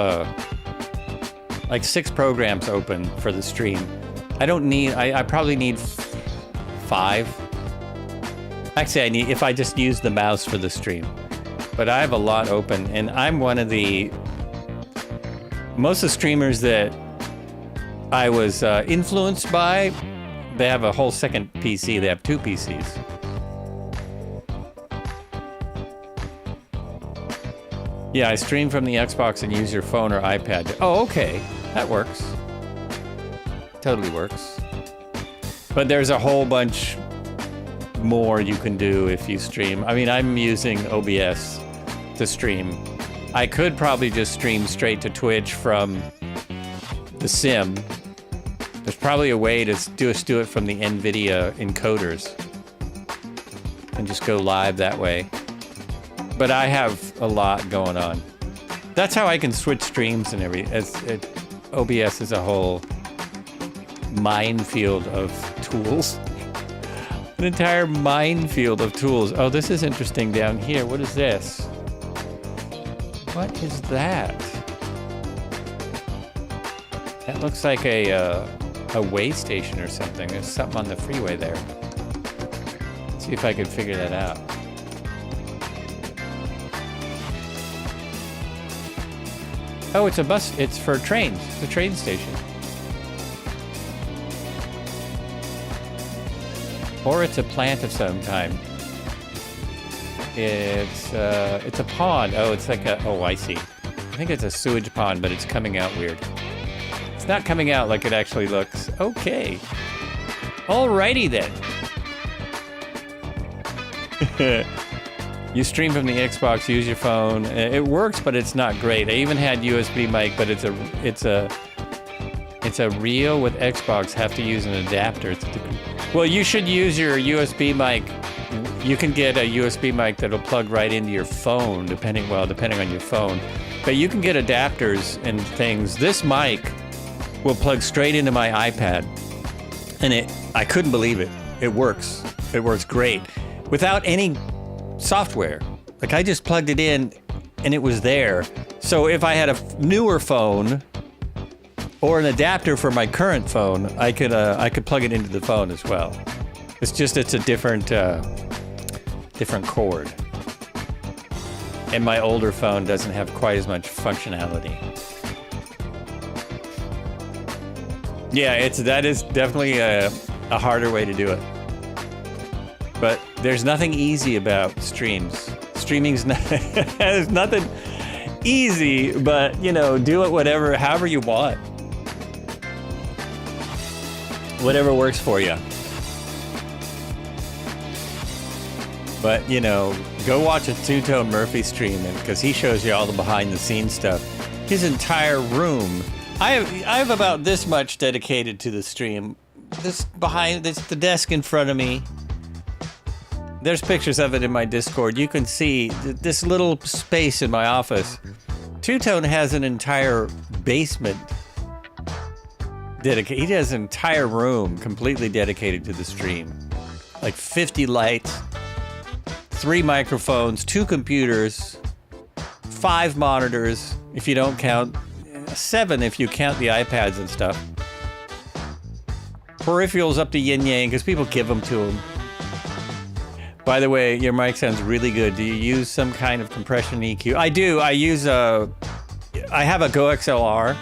like 6 programs open for the stream. I probably need 5. Actually, if I just use the mouse for the stream. But I have a lot open, and I'm one of most of the streamers that I was influenced by, they have a whole second PC. They have 2 PCs. Yeah, I stream from the Xbox and use your phone or iPad. Oh, okay. That works. Totally works. But there's a whole bunch more you can do if you stream. I mean, I'm using OBS to stream. I could probably just stream straight to Twitch from the sim. There's probably a way to do it from the NVIDIA encoders and just go live that way. But I have a lot going on. That's how I can switch streams and everything. OBS is a whole minefield of tools. An entire minefield of tools. Oh, this is interesting down here. What is this? What is that? That looks like a way station or something. There's something on the freeway there. Let's see if I can figure that out. Oh, it's a bus. It's for trains. It's a train station. Or it's a plant of some kind. It's a pond. Oh, it's like oh, I see. I think it's a sewage pond, but it's coming out weird. It's not coming out like it actually looks. Okay. Alrighty then. You stream from the Xbox, use your phone. It works, but it's not great. I even had USB mic, but it's a Rio with Xbox. Have to use an adapter. Well, you should use your USB mic. You can get a USB mic that'll plug right into your phone, depending on your phone. But you can get adapters and things. This mic will plug straight into my iPad, and I couldn't believe it. It works. It works great without any software. Like, I just plugged it in and it was there. So if I had a newer phone or an adapter for my current phone, I could plug it into the phone as well. It's a different cord. And my older phone doesn't have quite as much functionality. Yeah, that is definitely a harder way to do it. But there's nothing easy about streams. Streaming's there's nothing easy, but do it however you want. Whatever works for you. But go watch a Two-Tone Murphy stream, because he shows you all the behind-the-scenes stuff. His entire room. I have about this much dedicated to the stream. This the desk in front of me. There's pictures of it in my Discord. You can see this little space in my office. Two-Tone has an entire basement dedicated. He has an entire room completely dedicated to the stream. Like 50 lights, 3 microphones, 2 computers, 5 monitors, if you don't count, 7 if you count the iPads and stuff. Peripherals up to yin-yang, because people give them to him. By the way, your mic sounds really good. Do you use some kind of compression EQ? I do. I have a Go XLR.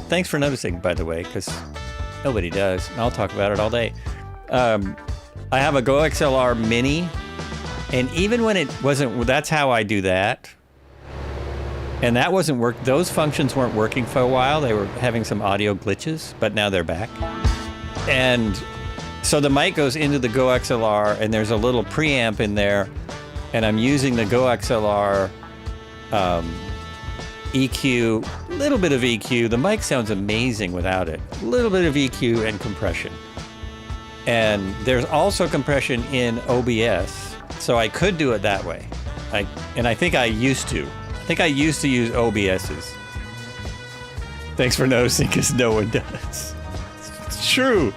Thanks for noticing, by the way, because nobody does. And I'll talk about it all day. I have a Go XLR Mini, and even when it wasn't, that's how I do that. And that wasn't work. Those functions weren't working for a while. They were having some audio glitches, but now they're back. And so the mic goes into the Go XLR, and there's a little preamp in there, and I'm using the Go XLR EQ, a little bit of EQ. The mic sounds amazing without it. A little bit of EQ and compression. And there's also compression in OBS, so I could do it that way. I think I used to. I think I used to use OBSs. Thanks for noticing, because no one does. It's true.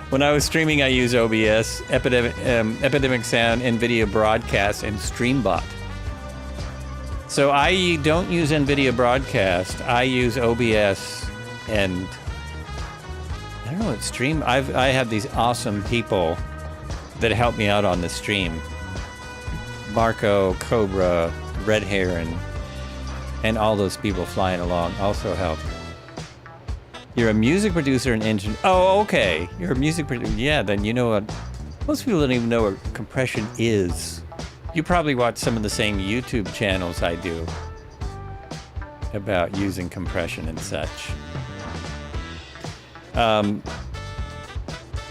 When I was streaming, I used OBS, Epidemic Sound, NVIDIA Broadcast, and Streambot. So I don't use NVIDIA Broadcast. I use OBS, and I don't know what stream. I have these awesome people that help me out on the stream. Marco, Cobra, Red Heron, and all those people flying along also help. You're a music producer and engineer. Oh, okay. You're a music producer. Yeah, then you know what. Most people don't even know what compression is. You probably watch some of the same YouTube channels I do about using compression and such.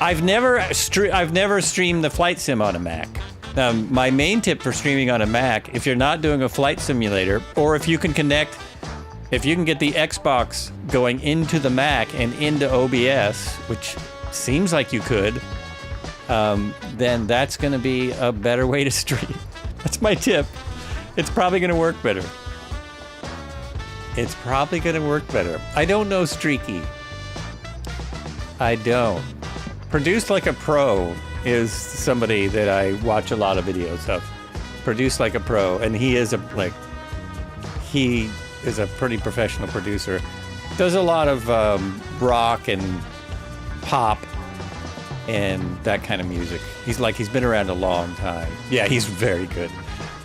I've never streamed the flight sim on a Mac. My main tip for streaming on a Mac, if you're not doing a flight simulator, or if you can get the Xbox going into the Mac and into OBS, which seems like you could, then that's going to be a better way to stream. That's my tip. It's probably going to work better. I don't know Streaky. I don't. Produced Like a Pro is somebody that I watch a lot of videos of. Produced Like a Pro, and he is a pretty professional producer. Does a lot of rock and pop and that kind of music. He's been around a long time. Yeah, he's very good.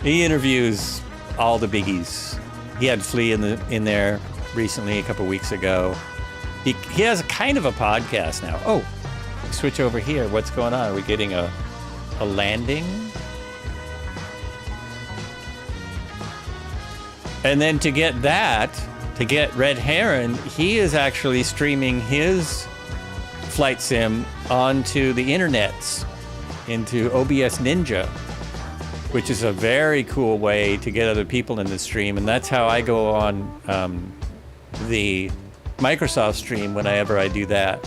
He interviews all the biggies. He had Flea in there recently, a couple weeks ago. He has a kind of a podcast now. Oh, switch over here. What's going on? Are we getting a landing? And then to get Red Heron, he is actually streaming his flight sim onto the internets, into OBS Ninja, which is a very cool way to get other people in the stream. And that's how I go on the Microsoft stream whenever I do that.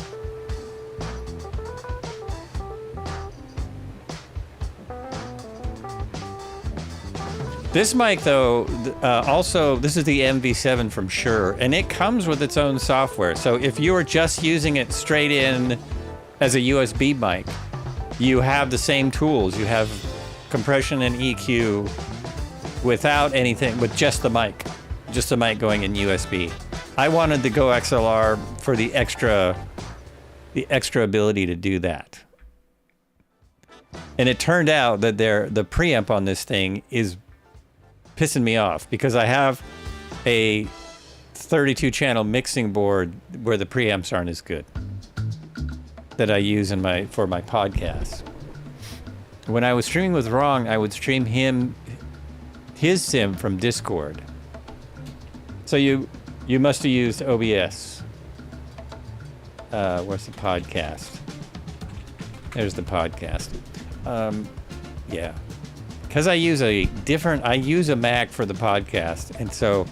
This mic, though, also, this is the MV7 from Shure, and it comes with its own software. So if you are just using it straight in as a USB mic, you have the same tools. You have compression and EQ without anything, with just the mic going in USB. I wanted the Go XLR for the extra ability to do that. And it turned out that the preamp on this thing is pissing me off, because I have a 32 channel mixing board where the preamps aren't as good that I use for my podcast. When I was streaming with Wrong, I would stream his sim from Discord. So you must have used OBS. Where's the podcast? There's the podcast. Yeah. Because I use a Mac for the podcast, and so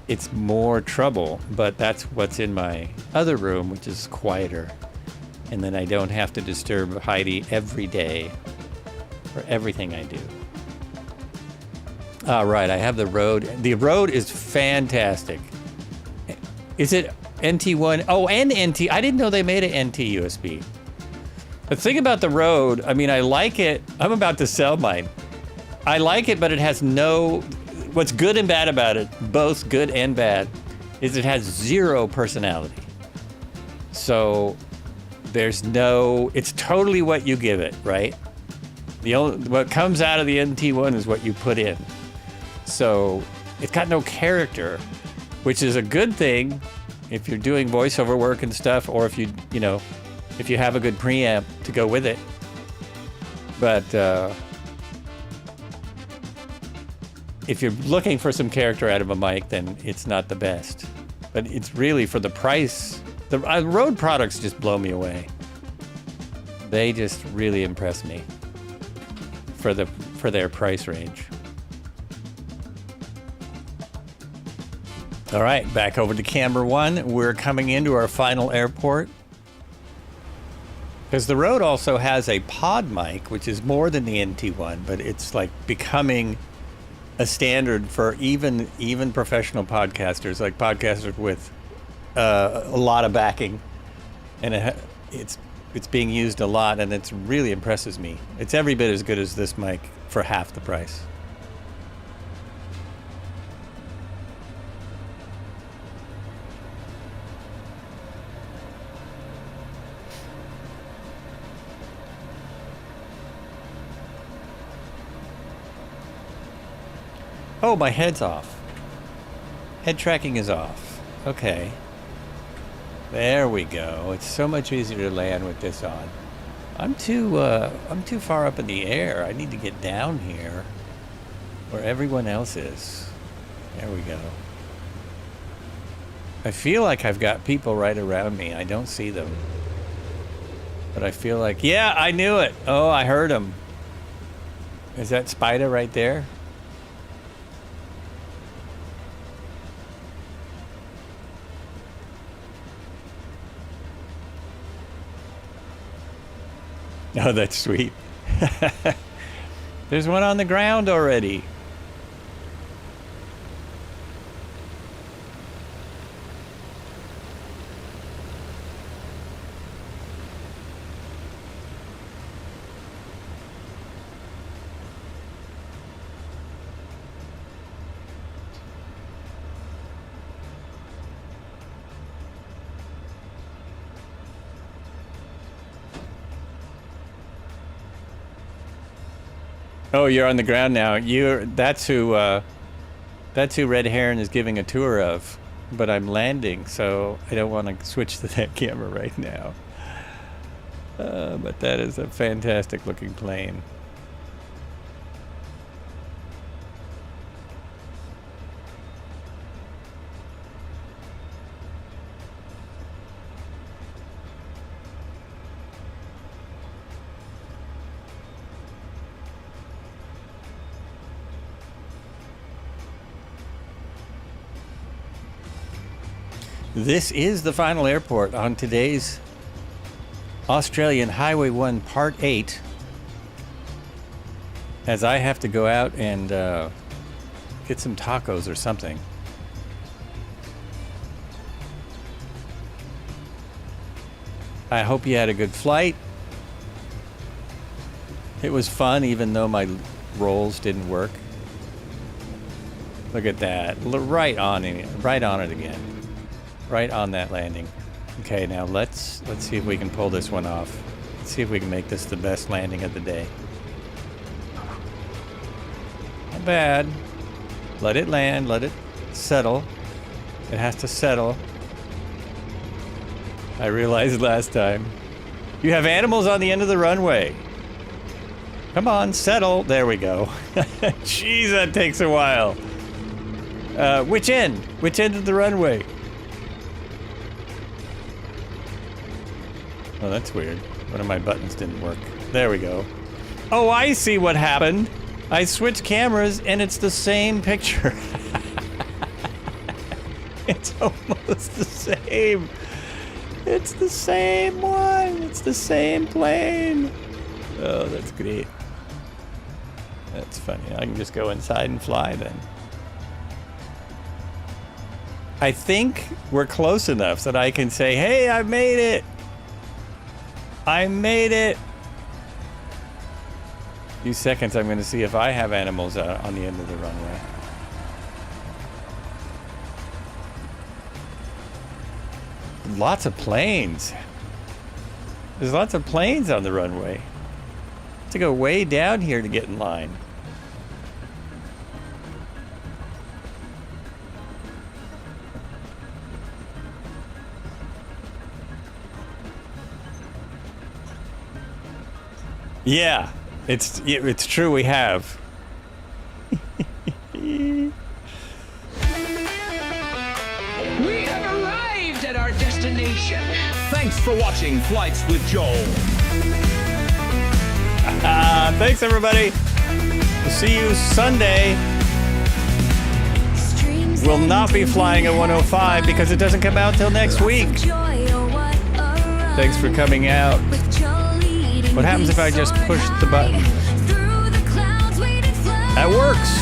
it's more trouble, but that's what's in my other room, which is quieter. And then I don't have to disturb Heidi every day for everything I do. All right, I have the Rode. The Rode is fantastic. Is it NT1? Oh, and NT. I didn't know they made an NT USB. The thing about the Rode, I mean, I like it. I'm about to sell mine. I like it, but it has what's good and bad about it, both good and bad, is it has zero personality. So it's totally what you give it, right? What comes out of the NT1 is what you put in. So it's got no character, which is a good thing if you're doing voiceover work and stuff, or if you have a good preamp to go with it. But if you're looking for some character out of a mic, then it's not the best. But it's really, for the price, the Rode products just blow me away. They just really impress me for their price range. All right, back over to Canberra 1. We're coming into our final airport. Because the Rode also has a pod mic, which is more than the NT1, but it's like becoming a standard for even professional podcasters, like podcasters with a lot of backing, and it's being used a lot, and it really impresses me. It's every bit as good as this mic for half the price. Oh, my head's off. Head tracking is off. Okay. There we go. It's so much easier to land with this on. I'm too far up in the air. I need to get down here where everyone else is. There we go. I feel like I've got people right around me. I don't see them. But I feel like, yeah, I knew it. Oh, I heard him. Is that Spider right there? Oh, that's sweet. There's one on the ground already. Oh, you're on the ground now. That's who Red Heron is giving a tour of. But I'm landing, so I don't want to switch to that camera right now. But that is a fantastic looking plane. This is the final airport on today's Australian Highway 1 Part 8. As I have to go out and get some tacos or something. I hope you had a good flight. It was fun, even though my rolls didn't work. Look at that. Right on it again. Right on that landing. Okay, now let's see if we can pull this one off. Let's see if we can make this the best landing of the day. Not bad. Let it land, let it settle. It has to settle. I realized last time. You have animals on the end of the runway. Come on, settle. There we go. Jeez, that takes a while. Which end? Which end of the runway? Oh, that's weird. One of my buttons didn't work. There we go. Oh, I see what happened. I switched cameras and it's the same picture. It's almost the same. It's the same one. It's the same plane. Oh, that's great. That's funny. I can just go inside and fly then. I think we're close enough that I can say, hey, I made it. I made it. Few seconds, I'm going to see if I have animals on the end of the runway. Lots of planes. There's lots of planes on the runway. I have to go way down here to get in line. Yeah, it's true we have. We have arrived at our destination. Thanks for watching Flights with Joel. Thanks, everybody. We'll see you Sunday. We'll not be flying a 105 because it doesn't come out till next week. Thanks for coming out. What happens if I just push the button? That works.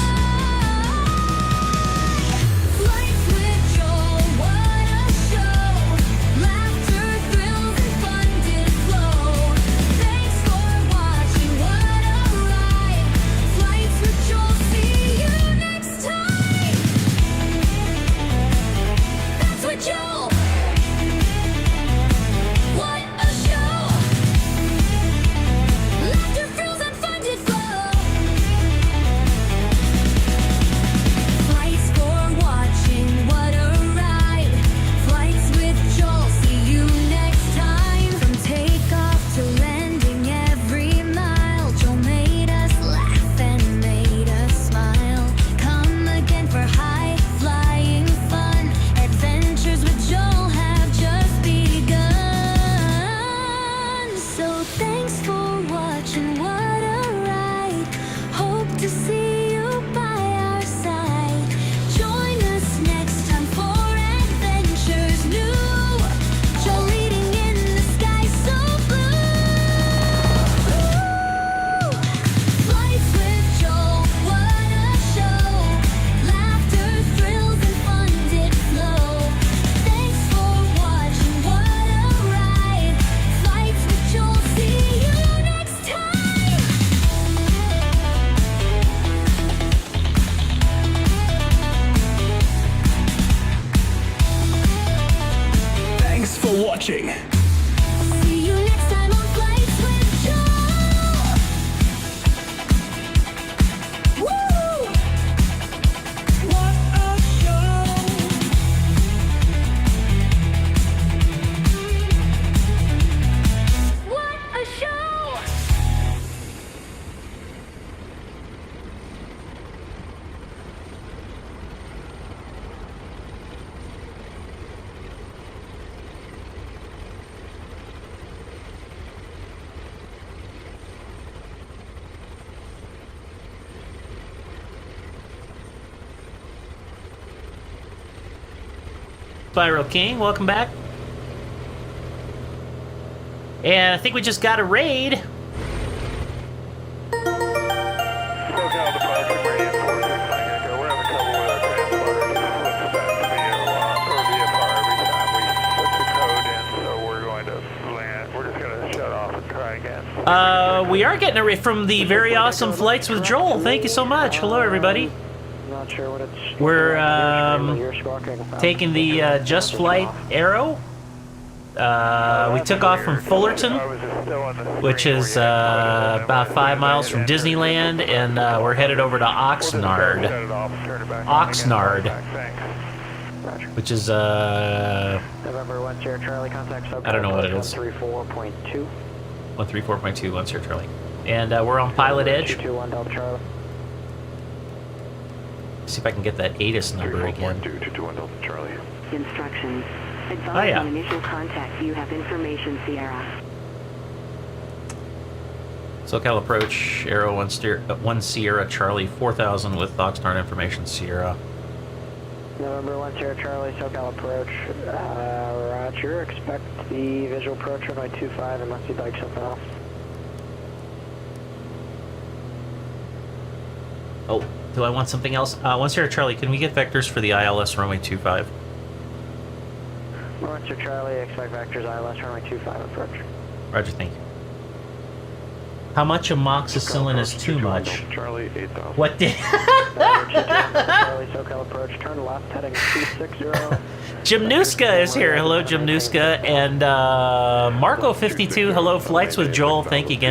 Watching. See you next time on Flights with Joel. Woo! What a show! What a show! Spiral King. Welcome back. And I think we just got a raid. We are getting a raid from the very awesome Flights with Joel. Thank you so much. Hello, everybody. Not sure what it's. We're taking the Just Flight Arrow. We took off from Fullerton, which is about 5 miles from Disneyland, and we're headed over to Oxnard. Oxnard, which is November 1 Sierra Charlie, contact I don't know what it is. 134.2. 134.2, 1 Sierra Charlie. And we're on Pilot Edge. 221 Delta Charlie. See if I can get that ATIS number again. 221 Delta Charlie. Instructions. Advise Oh, yeah. on initial contact. You have information, Sierra. SoCal approach, Arrow 1 Sierra Charlie 4000 with Oxnard information, Sierra. November 1 Sierra Charlie, SoCal approach. Roger. Expect the visual approach runway 25 unless you'd like something else. Oh, do I want something else? 1 Sierra Charlie, can we get vectors for the ILS runway 25? 1 Sierra Charlie, expect vectors ILS runway 25 approach. Roger, thank you. How much amoxicillin is too much? Charlie 8000. What did... Charlie, SoCal approach, turn left heading 260. Jimnuska is here. Hello, Jimnuska. And Marco52, hello, Flights with Joel. Thank you again.